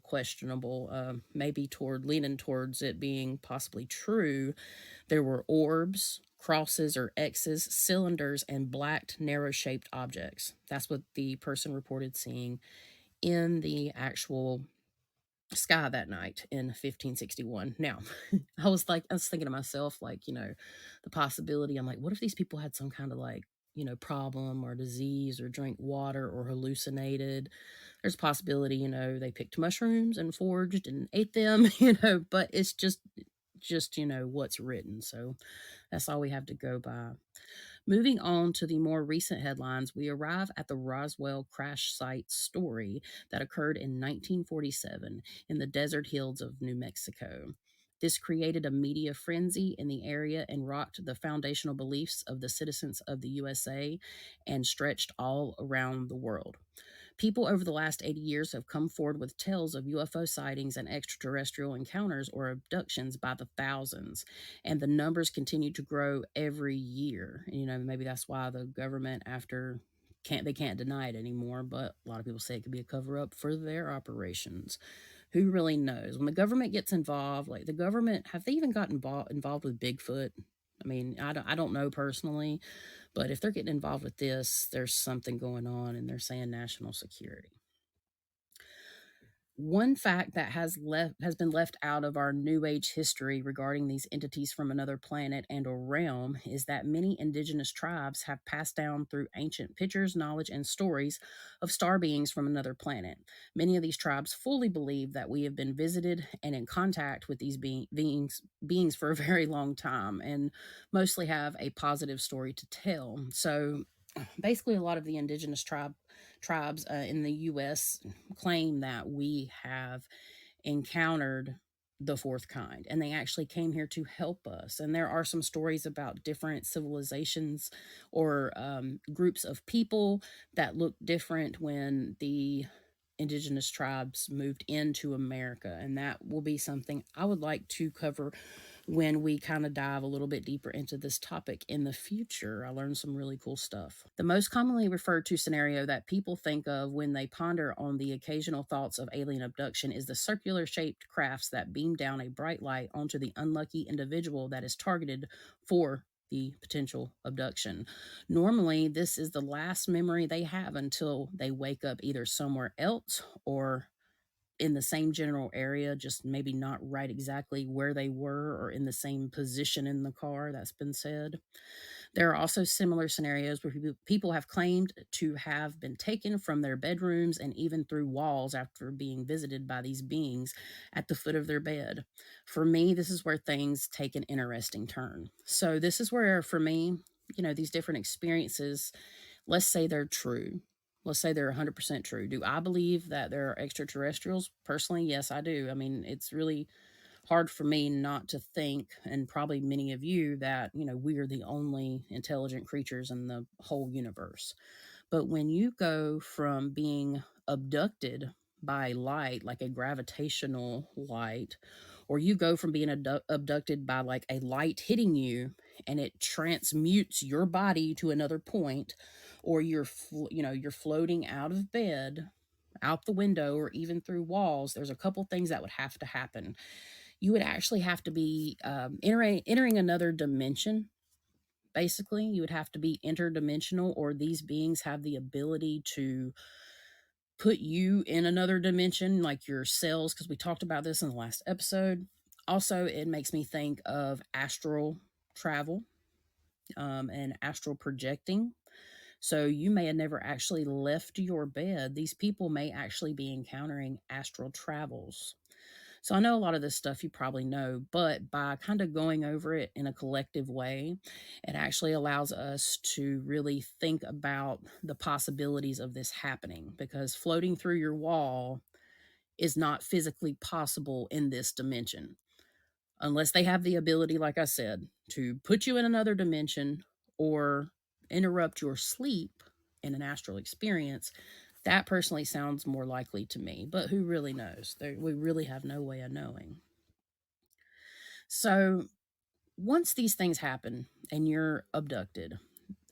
questionable, maybe leaning towards it being possibly true. There were orbs, crosses or X's, cylinders, and black narrow shaped objects. That's what the person reported seeing in the actual sky that night in 1561. Now, I was thinking to myself, the possibility. I'm like, what if these people had some kind of problem or disease or drink water or hallucinated? There's a possibility, they picked mushrooms and foraged and ate them, but it's just what's written. So that's all we have to go by. Moving on to the more recent headlines, we arrive at the Roswell crash site story that occurred in 1947 in the desert hills of New Mexico. This created a media frenzy in the area and rocked the foundational beliefs of the citizens of the USA and stretched all around the world. People over the last 80 years have come forward with tales of UFO sightings and extraterrestrial encounters or abductions by the thousands, and the numbers continue to grow every year. And, maybe that's why the government, after can't deny it anymore, but a lot of people say it could be a cover up for their operations. Who really knows? When the government gets involved, like the government, have they even gotten involved with Bigfoot? I mean, I don't know personally, but if they're getting involved with this, there's something going on, and they're saying national security. One fact that has been left out of our New Age history regarding these entities from another planet and or realm is that many indigenous tribes have passed down through ancient pictures, knowledge, and stories of star beings from another planet. Many of these tribes fully believe that we have been visited and in contact with these beings for a very long time, and mostly have a positive story to tell. So basically, a lot of the indigenous tribes in the U.S. claim that we have encountered the fourth kind, and they actually came here to help us. And there are some stories about different civilizations or groups of people that look different when the indigenous tribes moved into America, and that will be something I would like to cover when we kind of dive a little bit deeper into this topic in the future. I learned some really cool stuff. The most commonly referred to scenario that people think of when they ponder on the occasional thoughts of alien abduction is the circular shaped crafts that beam down a bright light onto the unlucky individual that is targeted for the potential abduction. Normally, this is the last memory they have until they wake up either somewhere else or in the same general area, just maybe not right exactly where they were or in the same position in the car. That's been said. There are also similar scenarios where people have claimed to have been taken from their bedrooms and even through walls after being visited by these beings at the foot of their bed. For me, this is where things take an interesting turn. So, this is where, for me, these different experiences, let's say they're true. Let's say they're 100% true. Do I believe that there are extraterrestrials? Personally, yes, I do. I mean, it's really hard for me not to think, and probably many of you, that, we are the only intelligent creatures in the whole universe. But when you go from being abducted by light, like a gravitational light, or you go from being abducted by like a light hitting you and it transmutes your body to another point, or you're floating out of bed, out the window, or even through walls, there's a couple things that would have to happen. You would actually have to be entering another dimension. Basically, you would have to be interdimensional, or these beings have the ability to put you in another dimension, like your cells, because we talked about this in the last episode. Also, it makes me think of astral travel, and astral projecting. So you may have never actually left your bed. These people may actually be encountering astral travels. So I know a lot of this stuff you probably know, but by kind of going over it in a collective way, it actually allows us to really think about the possibilities of this happening, because floating through your wall is not physically possible in this dimension unless they have the ability, like I said, to put you in another dimension or interrupt your sleep in an astral experience. That personally sounds more likely to me, but who really knows? We really have no way of knowing. So, once these things happen and you're abducted,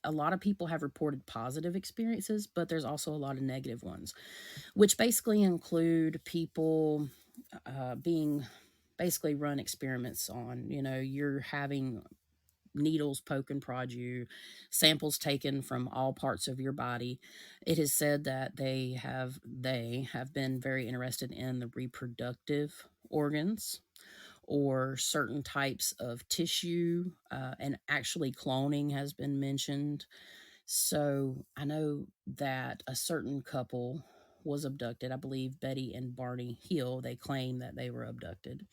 a lot of people have reported positive experiences, but there's also a lot of negative ones, which basically include people being basically run experiments on. You're having needles poke and prod you, samples taken from all parts of your body. It is said that they have been very interested in the reproductive organs or certain types of tissue, and actually cloning has been mentioned. So I know that a certain couple was abducted. I believe Betty and Barney Hill, they claim that they were abducted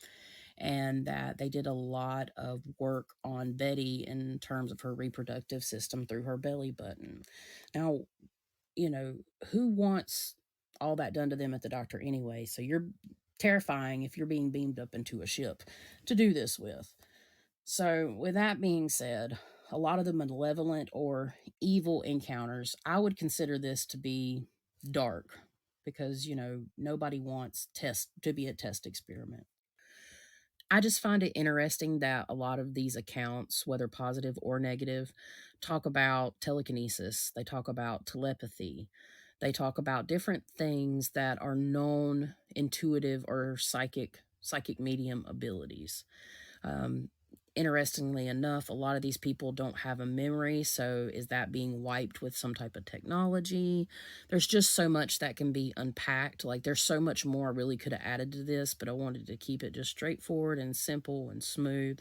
and that they did a lot of work on Betty in terms of her reproductive system through her belly button. Now, you know, who wants all that done to them at the doctor anyway? So you're terrifying if you're being beamed up into a ship to do this with. So, with that being said, a lot of the malevolent or evil encounters, I would consider this to be dark, because, nobody wants test to be a test experiment. I just find it interesting that a lot of these accounts, whether positive or negative, talk about telekinesis, they talk about telepathy, they talk about different things that are known intuitive or psychic medium abilities. Um, Interestingly enough, a lot of these people don't have a memory. So, is that being wiped with some type of technology? There's just so much that can be unpacked. Like, there's so much more I really could have added to this, but I wanted to keep it just straightforward and simple and smooth.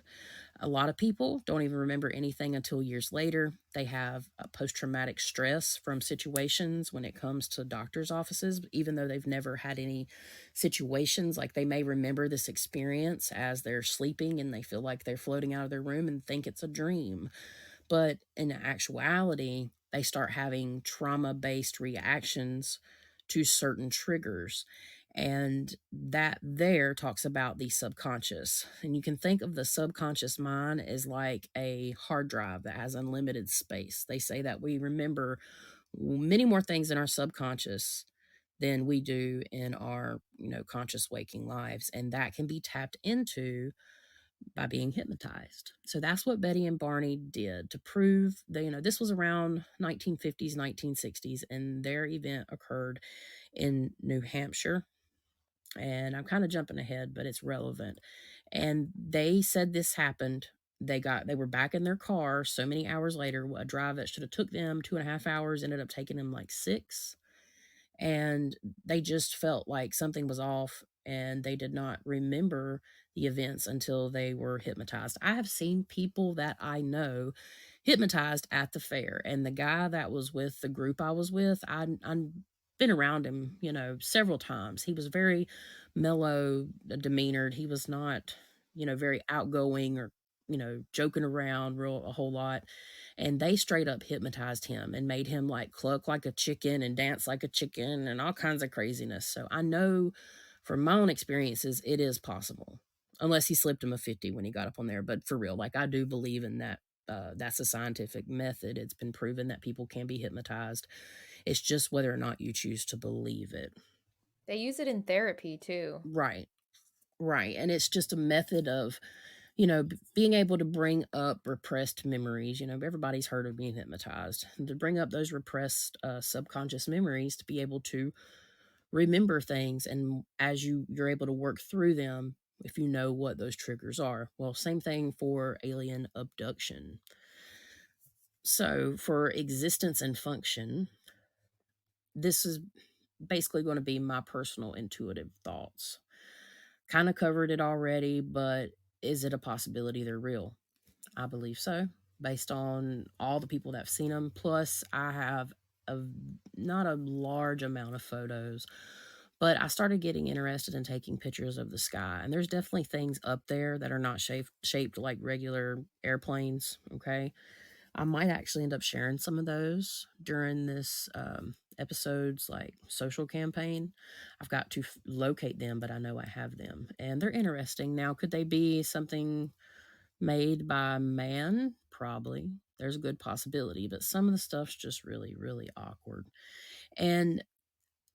A lot of people don't even remember anything until years later. They have a post traumatic stress from situations when it comes to doctor's offices, even though they've never had any situations. Like, they may remember this experience as they're sleeping and they feel like they're floating out of their room and think it's a dream. But in actuality, they start having trauma based reactions to certain triggers. And that there talks about the subconscious. And you can think of the subconscious mind as like a hard drive that has unlimited space. They say that we remember many more things in our subconscious than we do in our, conscious waking lives. And that can be tapped into by being hypnotized. So that's what Betty and Barney did to prove that, this was around 1950s, 1960s, and their event occurred in New Hampshire. And I'm kind of jumping ahead, but it's relevant. And they said this happened. They were back in their car so many hours later. A drive that should have took them 2.5 hours ended up taking them like 6. And they just felt like something was off, and they did not remember the events until they were hypnotized. I have seen people that I know hypnotized at the fair. And the guy that was with the group I was with, I've been around him, several times. He was very mellow demeanored. He was not, very outgoing or, joking around real a whole lot. And they straight up hypnotized him and made him like cluck like a chicken and dance like a chicken and all kinds of craziness. So I know from my own experiences, it is possible. Unless he slipped him a 50 when he got up on there. But for real, like I do believe in that. That's a scientific method. It's been proven that people can be hypnotized. It's just whether or not you choose to believe it. They use it in therapy too. Right. Right. And it's just a method of, being able to bring up repressed memories. Everybody's heard of being hypnotized. And to bring up those repressed subconscious memories to be able to remember things. And as you're able to work through them, if you know what those triggers are. Well, same thing for alien abduction. So, for existence and function, this is basically going to be my personal intuitive thoughts. Kind of covered it already, but is it a possibility they're real? I believe so, based on all the people that have seen them. Plus, I have a not a large amount of photos, but I started getting interested in taking pictures of the sky. And there's definitely things up there that are not shaped like regular airplanes. Okay. I might actually end up sharing some of those during this episode's like social campaign. I've got to locate them, but I know I have them, and they're interesting. Now, could they be something made by man? Probably. There's a good possibility, but some of the stuff's just really, really awkward. And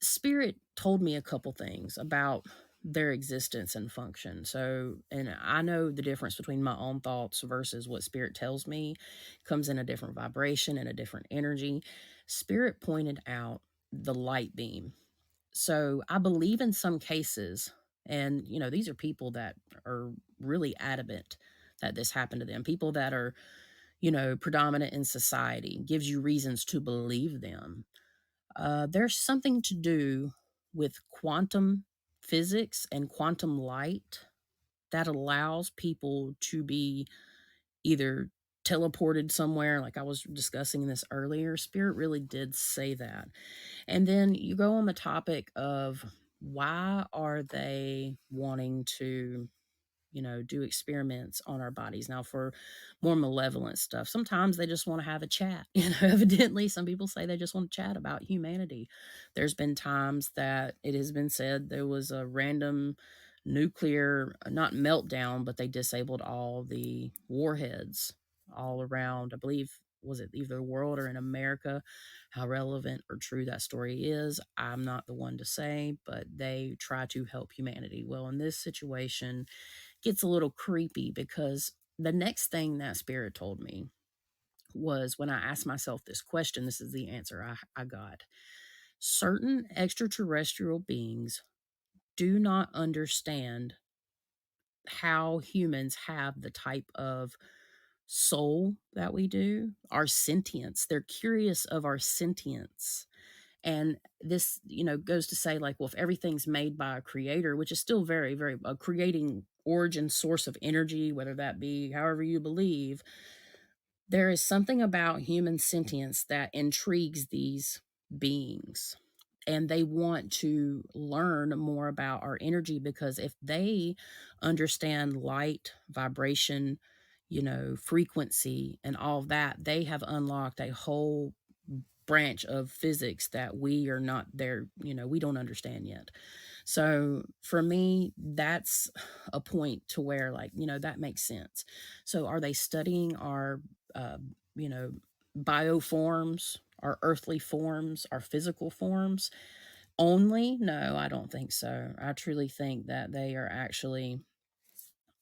Spirit told me a couple things about their existence and function. So, and I know the difference between my own thoughts versus what Spirit tells me comes in a different vibration and a different energy. Spirit pointed out the light beam. So, I believe in some cases, and these are people that are really adamant that this happened to them, people that are, predominant in society, gives you reasons to believe them. There's something to do with quantum physics and quantum light that allows people to be either teleported somewhere, like I was discussing this earlier. Spirit really did say that. And then you go on the topic of why are they wanting to do experiments on our bodies. Now, for more malevolent stuff, sometimes they just want to have a chat. Evidently, some people say they just want to chat about humanity. There's been times that it has been said there was a random nuclear, not meltdown, but they disabled all the warheads all around, I believe, was it either the world or in America? How relevant or true that story is, I'm not the one to say, but they try to help humanity. Well, in this situation, gets a little creepy because the next thing that spirit told me was when I asked myself this question, this is the answer I got. Certain extraterrestrial beings do not understand how humans have the type of soul that we do, our sentience. They're curious of our sentience. And this, goes to say, like, well, if everything's made by a creator, which is still very, very a creating origin source of energy, whether that be however you believe, there is something about human sentience that intrigues these beings. And they want to learn more about our energy because if they understand light, vibration, frequency, and all of that, they have unlocked a whole branch of physics that we are not there, we don't understand yet. So for me, that's a point to where, like, that makes sense. So are they studying our, you know, bioforms, our earthly forms, our physical forms only? No, I don't think so. I truly think that they are actually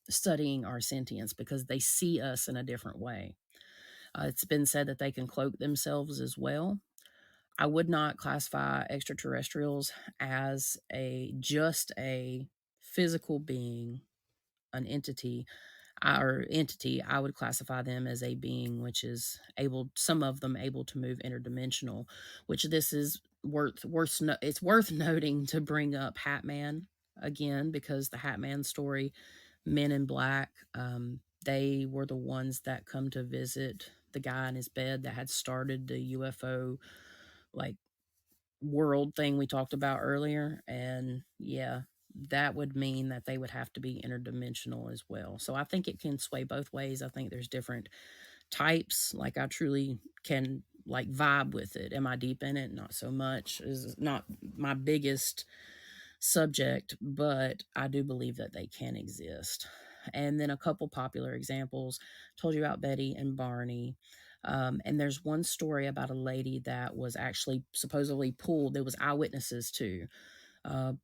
studying our sentience because they see us in a different way. It's been said that they can cloak themselves as well. I would not classify extraterrestrials as a physical being, an entity, or entity. I would classify them as a being which is able, some of them able to move interdimensional, which this is it's worth noting to bring up Hat Man again because the Hat Man story, Men in Black, they were the ones that come to visit the guy in his bed that had started the UFO like world thing we talked about earlier. And yeah, that would mean that they would have to be interdimensional as well. So I think it can sway both ways. I think there's different types. Like I truly can like vibe with it. Am I deep in it? Not so much. Is not my biggest subject, but I do believe that they can exist. And then a couple popular examples, told you about Betty and Barney. And there's one story about a lady that was actually supposedly pulled, there was eyewitnesses to, uh,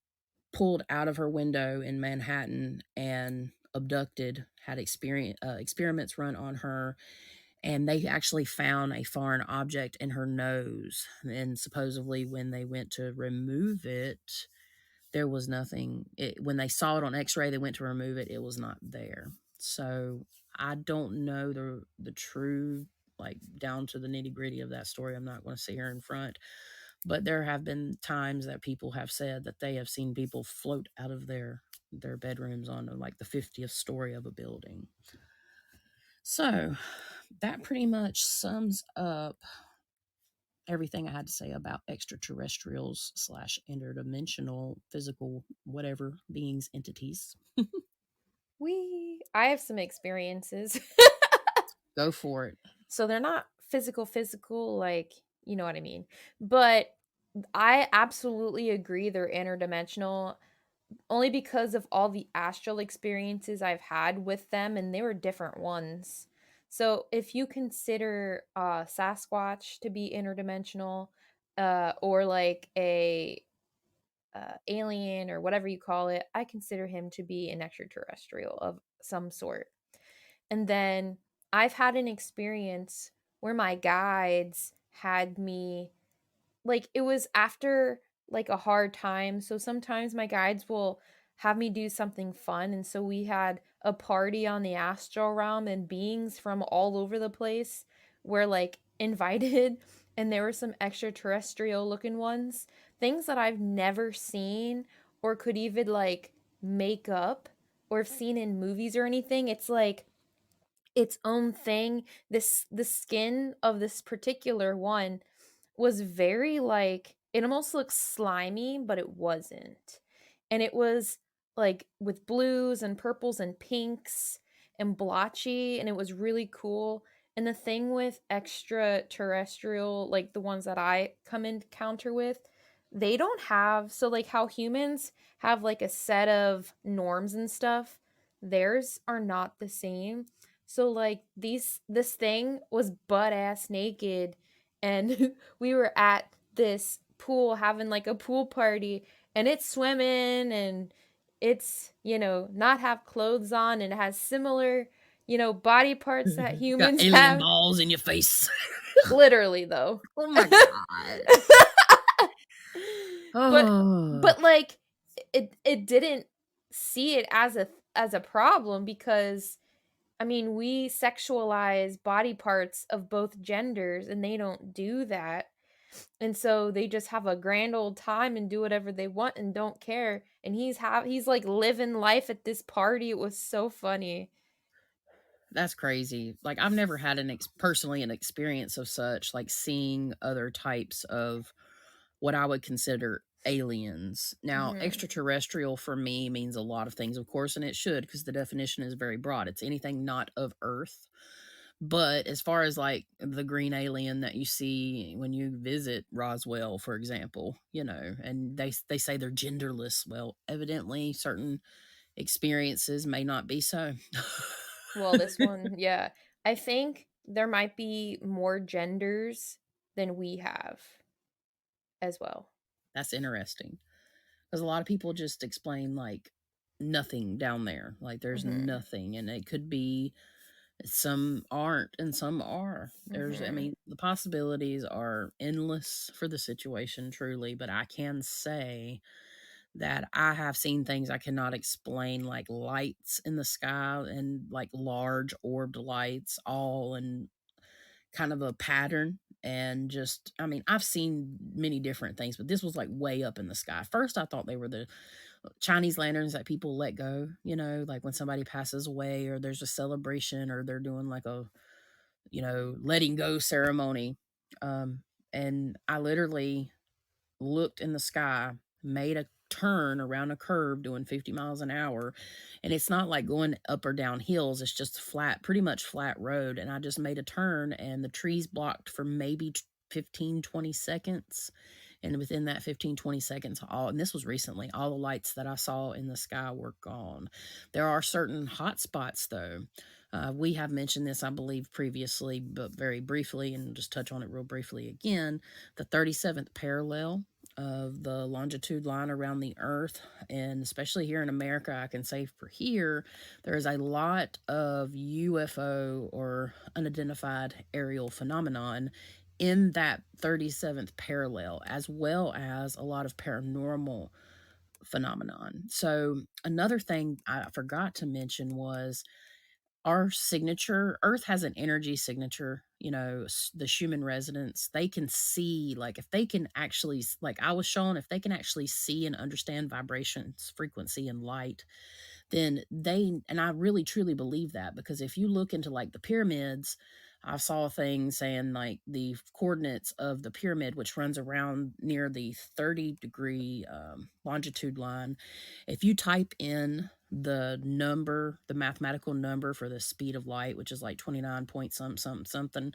pulled out of her window in Manhattan and abducted, had experiments run on her, and they actually found a foreign object in her nose. And supposedly, when they went to remove it, there was nothing. When they saw it on X-ray, they went to remove it. It was not there. So I don't know the true like down to the nitty gritty of that story. I'm not going to sit here in front, but there have been times that people have said that they have seen people float out of their bedrooms on like the 50th story of a building. So that pretty much sums up everything I had to say about extraterrestrials slash interdimensional physical whatever beings entities. I have some experiences. Go for it. So they're not physical, like, you know what I mean. But I absolutely agree they're interdimensional only because of all the astral experiences I've had with them, and they were different ones. So if you consider Sasquatch to be interdimensional, or like a alien or whatever you call it, I consider him to be an extraterrestrial of some sort. And then I've had an experience where my guides had me, like, it was after like a hard time. So sometimes my guides will have me do something fun. And so we had a party on the astral realm, and beings from all over the place were like invited. And there were some extraterrestrial looking ones, things that I've never seen or could even like make up or have seen in movies or anything. It's like its own thing. The skin of this particular one was very like, it almost looked slimy, but it wasn't. And it was like with blues and purples and pinks and blotchy, and it was really cool. And the thing with extraterrestrial, like the ones that I come in encounter with, they don't have, so like how humans have like a set of norms and stuff, theirs are not the same. So like this thing was butt ass naked, and we were at this pool having like a pool party, and it's swimming, and it's, not have clothes on, and it has similar, body parts that Got humans alien have. balls in your face. Literally though. Oh my god. but Oh, but like it didn't see it as a problem, because I mean, we sexualize body parts of both genders, and they don't do that. And so they just have a grand old time and do whatever they want and don't care. And he's like living life at this party. It was so funny. that's crazy. Like I've never had personally an experience of such, like seeing other types of what I would consider aliens. Now, Mhm. extraterrestrial for me means a lot of things, of course, and it should because the definition is very broad. It's anything not of Earth. But as far as like the green alien that you see when you visit Roswell, for example, and they say they're genderless. Well, evidently, certain experiences may not be so. Well, this one, yeah. I think there might be more genders than we have as well. That's interesting because a lot of people just explain like nothing down there, like there's Mhm. nothing, and it could be some aren't and some are. I Mhm. mean, the possibilities are endless for the situation, truly, but I can say that I have seen things I cannot explain, like lights in the sky and like large orbed lights, all in kind of a pattern. And just, I mean, I've seen many different things, but this was like way up in the sky. First, I thought they were the Chinese lanterns that people let go, like when somebody passes away or there's a celebration or they're doing like a letting go ceremony. Um, and I literally looked in the sky, made a turn around a curve doing 50 miles an hour. And it's not like going up or down hills, it's just flat, pretty much flat road. And I just made a turn, and the trees blocked for maybe 15, 20 seconds. And within that 15, 20 seconds, and this was recently, all the lights that I saw in the sky were gone. There are certain hot spots, though. We have mentioned this, I believe, previously, but very briefly, and just touch on it real briefly again. The 37th parallel of the longitude line around the Earth, and especially here in America, I can say for here, there is a lot of UFO or unidentified aerial phenomenon in that 37th parallel, as well as a lot of paranormal phenomenon. So, another thing I forgot to mention was our signature. Earth has an energy signature, the Schumann resonance. They can see, like, if they can actually, like I was shown, if they can actually see and understand vibrations, frequency, and light, then and I really truly believe that, because if you look into like the pyramids, I saw things saying like the coordinates of the pyramid, which runs around near the 30-degree longitude line. If you type in the mathematical number for the speed of light, which is like 29 point something,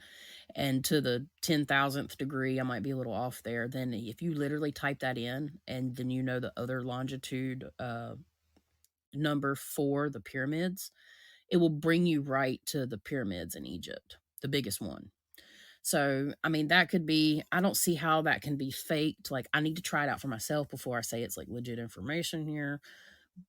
and to the 10,000th degree, I might be a little off there. Then if you literally type that in, and then the other longitude number for the pyramids, it will bring you right to the pyramids in Egypt, the biggest one. So, I mean, that could be, I don't see how that can be faked. Like, I need to try it out for myself before I say it's like legit information here.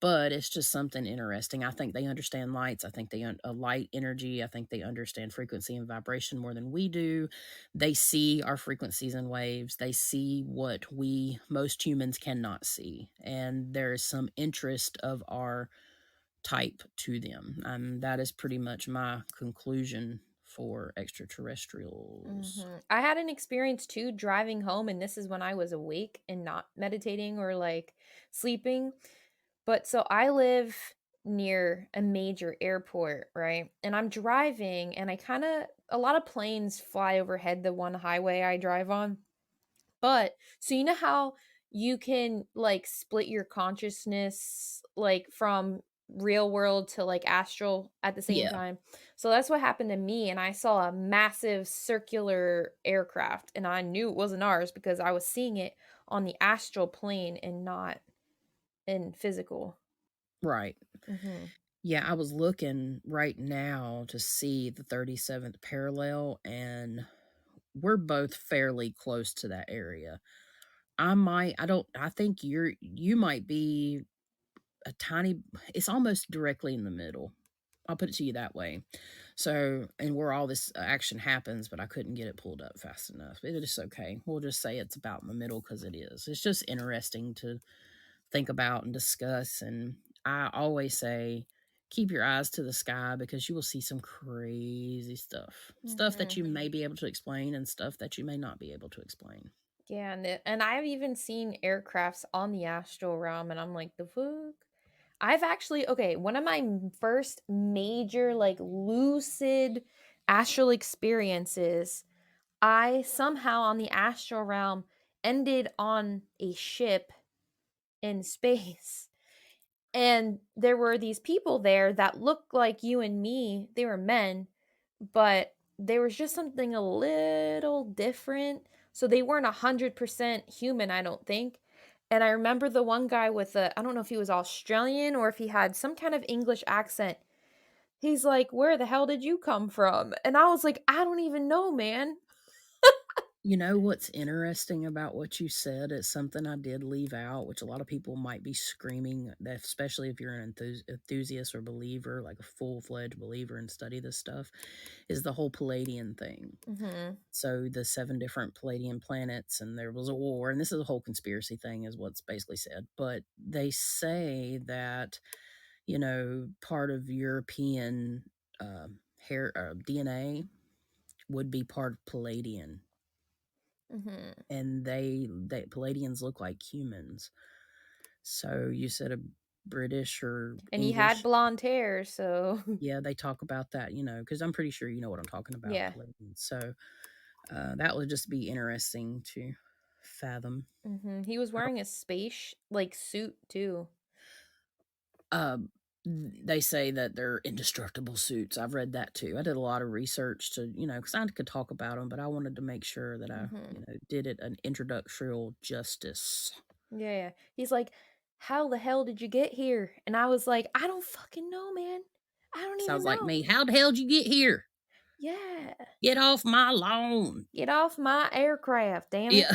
But it's just something interesting. I think they understand lights. I think light energy. I think they understand frequency and vibration more than we do. They see our frequencies and waves. They see what most humans cannot see. And there is some interest of our type to them. That is pretty much my conclusion for extraterrestrials. I had an experience too driving home, and this is when I was awake and not meditating or like sleeping. But so I live near a major airport, right? And I'm driving, and a lot of planes fly overhead the one highway I drive on. But so you know how you can like split your consciousness like from real world to like astral at the same Yeah, time. So that's what happened to me, and I saw a massive circular aircraft, and I knew it wasn't ours because I was seeing it on the astral plane and not in physical. right. Mhm. Yeah, I was looking right now to see the 37th parallel, and we're both fairly close to that area. I think you might be a tiny, it's almost directly in the middle. I'll put it to you that way. So, and where all this action happens, but I couldn't get it pulled up fast enough. It is okay. We'll just say it's about in the middle because it is. It's just interesting to think about and discuss. And I always say, keep your eyes to the sky, because you will see some crazy stuff. Stuff that Mhm. you may be able to explain, and stuff that you may not be able to explain. Yeah, and I've even seen aircrafts on the astral realm, and I'm like, the fuck? I've actually okay, one of my first major like lucid astral experiences, I somehow on the astral realm ended on a ship in space. And there were these people there that looked like you and me. They were men, but there was just something a little different. So they weren't 100% human, I don't think. And I remember the one guy with I don't know if he was Australian or if he had some kind of English accent. He's like, "Where the hell did you come from?" And I was like, "I don't even know, man." You know what's interesting about what you said? It's something I did leave out, which a lot of people might be screaming, that especially if you're an enthusiast or believer, like a full fledged believer and study this stuff, is the whole Palladian thing. Mhm. So the 7 different Palladian planets, and there was a war, and this is a whole conspiracy thing, is what's basically said. But they say that, part of European hair DNA would be part of Palladian, Mhm. and they Palladians look like humans. So you said British or And he had English. blonde hair, so Yeah, they talk about that, because I'm pretty sure you know what I'm talking about, yeah. Clayton. So that would just be interesting to fathom. He was wearing a space like suit too. Um, they say that they're indestructible suits. I've read that too. I did a lot of research to, because I could talk about them, but I wanted to make sure that I, Hmm. did it an introductorial justice. Yeah, yeah. He's like, "How the hell did you get here?" And I was like, "I don't fucking know, man. I don't even Sounds like know." me. How the hell did you get here? Yeah. Get off my lawn. Get off my aircraft, damn it. Yeah.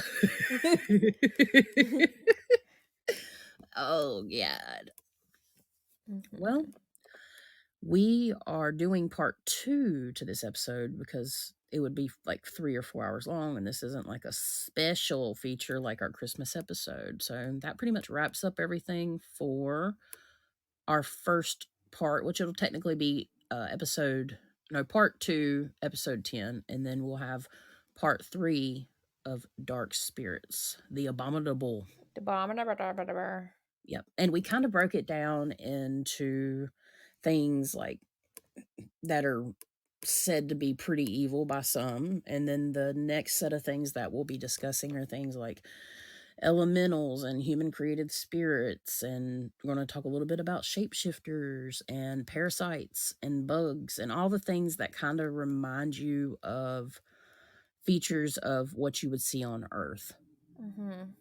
Oh, God. Well, Mhm. we are doing part 2 to this episode because it would be like 3 or 4 hours long, and this isn't like a special feature like our Christmas episode. So that pretty much wraps up everything for our first part, which it'll technically be part 2, episode 10, and then we'll have part 3 of Dark Spirits, the Abominable. Da-ba-ba-da-ba-da-ba-da-ba. Yep. And we kind of broke it down into things like that are said to be pretty evil by some. And then the next set of things that we'll be discussing are things like elementals and human created spirits. And we're going to talk a little bit about shapeshifters and parasites and bugs and all the things that kind of remind you of features of what you would see on Earth. Mhm.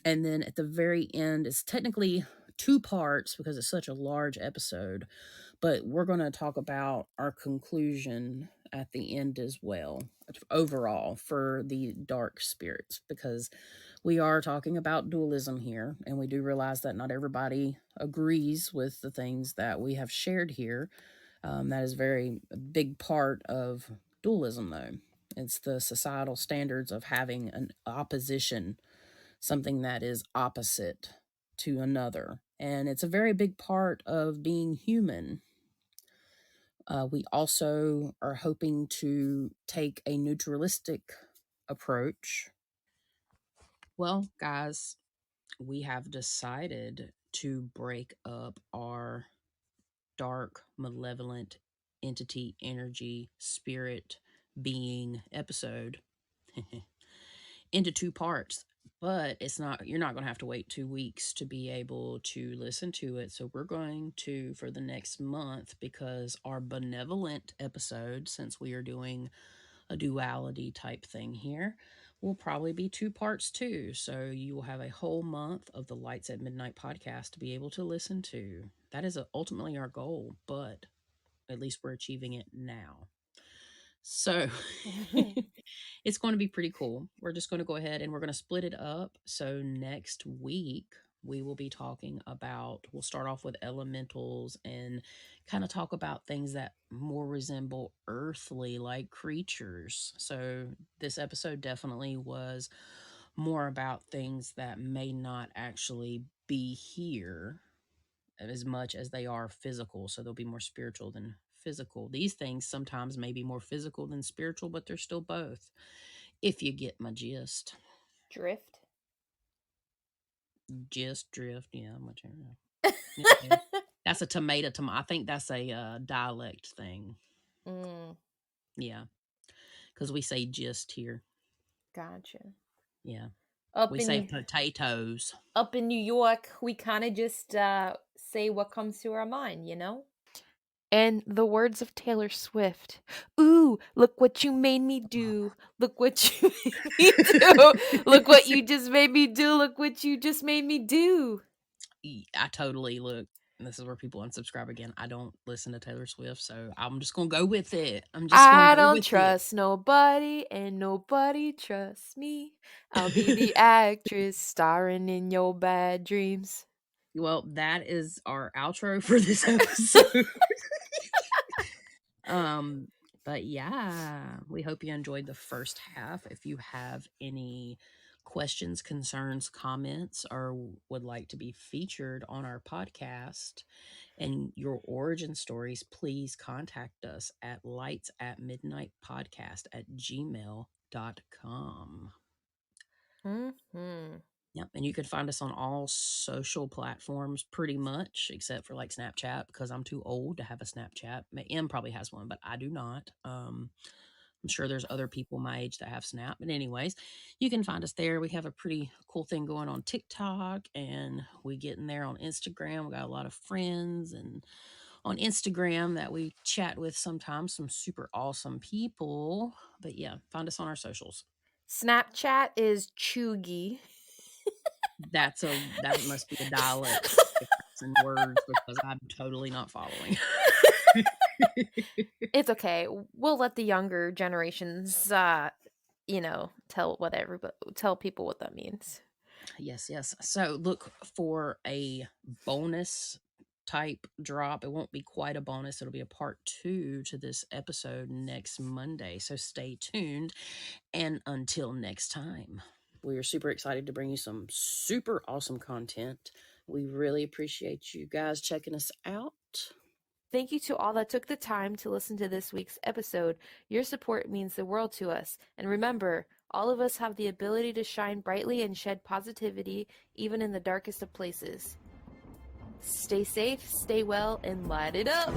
And then at the very end, it's technically 2 parts because it's such a large episode, but we're going to talk about our conclusion at the end as well, overall, for the dark spirits, because we are talking about dualism here, and we do realize that not everybody agrees with the things that we have shared here. That is very a big part of dualism, though. It's the societal standards of having an opposition, something that is opposite to another. And it's a very big part of being human. We also are hoping to take a neutralistic approach. Well, guys, we have decided to break up our dark, malevolent entity, energy, spirit, being episode into 2 parts. But it's not, you're not going to have to wait 2 weeks to be able to listen to it. So we're going to, for the next month, because our benevolent episode, since we are doing a duality type thing here, will probably be 2 parts too. So you will have a whole month of the Lights at Midnight podcast to be able to listen to. That is ultimately our goal, but at least we're achieving it now. So it's going to be pretty cool. We're just going to go ahead and we're going to split it up. So next week, we will be talking about, we'll start off with elementals and kind of talk about things that more resemble earthly like creatures. So this episode definitely was more about things that may not actually be here as much as they are physical. So they'll be more spiritual than physical. These things sometimes may be more physical than spiritual, but they're still both. If you get my gist. Drift. Gist, drift, yeah, whichever. Yeah, yeah. That's a I think that's a dialect thing. Mm, Yeah, because we say gist here. gotcha. Yeah, Up we in say New potatoes. Up in New York, we kind of just say what comes to our mind, you know? And the words of Taylor Swift. Ooh, look what you made me do. Look what you made me do. Look what you just made me do. Look what you just made me do. I totally look. This is where people unsubscribe again. I don't listen to Taylor Swift, so I'm just gonna go with it. I'm just gonna I go don't with it. trust nobody, and nobody trusts me. I'll be the actress starring in your bad dreams. Well, that is our outro for this episode. um, but yeah, we hope you enjoyed the first half. If you have any questions, concerns, comments, or would like to be featured on our podcast and your origin stories, please contact us at lightsatmidnightpodcast@gmail.com. Mm-hmm. Yep. And you could find us on all social platforms pretty much, except for like Snapchat, because I'm too old to have a Snapchat. M probably has one, but I do not. I'm sure there's other people my age that have Snap. But, anyways, you can find us there. We have a pretty cool thing going on TikTok, and we get in there on Instagram. We got a lot of friends and on Instagram that we chat with sometimes, some super awesome people. But yeah, find us on our socials. Snapchat is chuggy. That must be a dialect difference in words because I'm totally not following. It's okay. We'll let the younger generations, tell people what that means. Yes, yes. So look for a bonus type drop. It won't be quite a bonus. It'll be a part 2 to this episode next Monday. So stay tuned. And until next time, we are super excited to bring you some super awesome content. We really appreciate you guys checking us out. Thank you to all that took the time to listen to this week's episode. Your support means the world to us. And remember, all of us have the ability to shine brightly and shed positivity, even in the darkest of places. Stay safe, stay well, and light it up!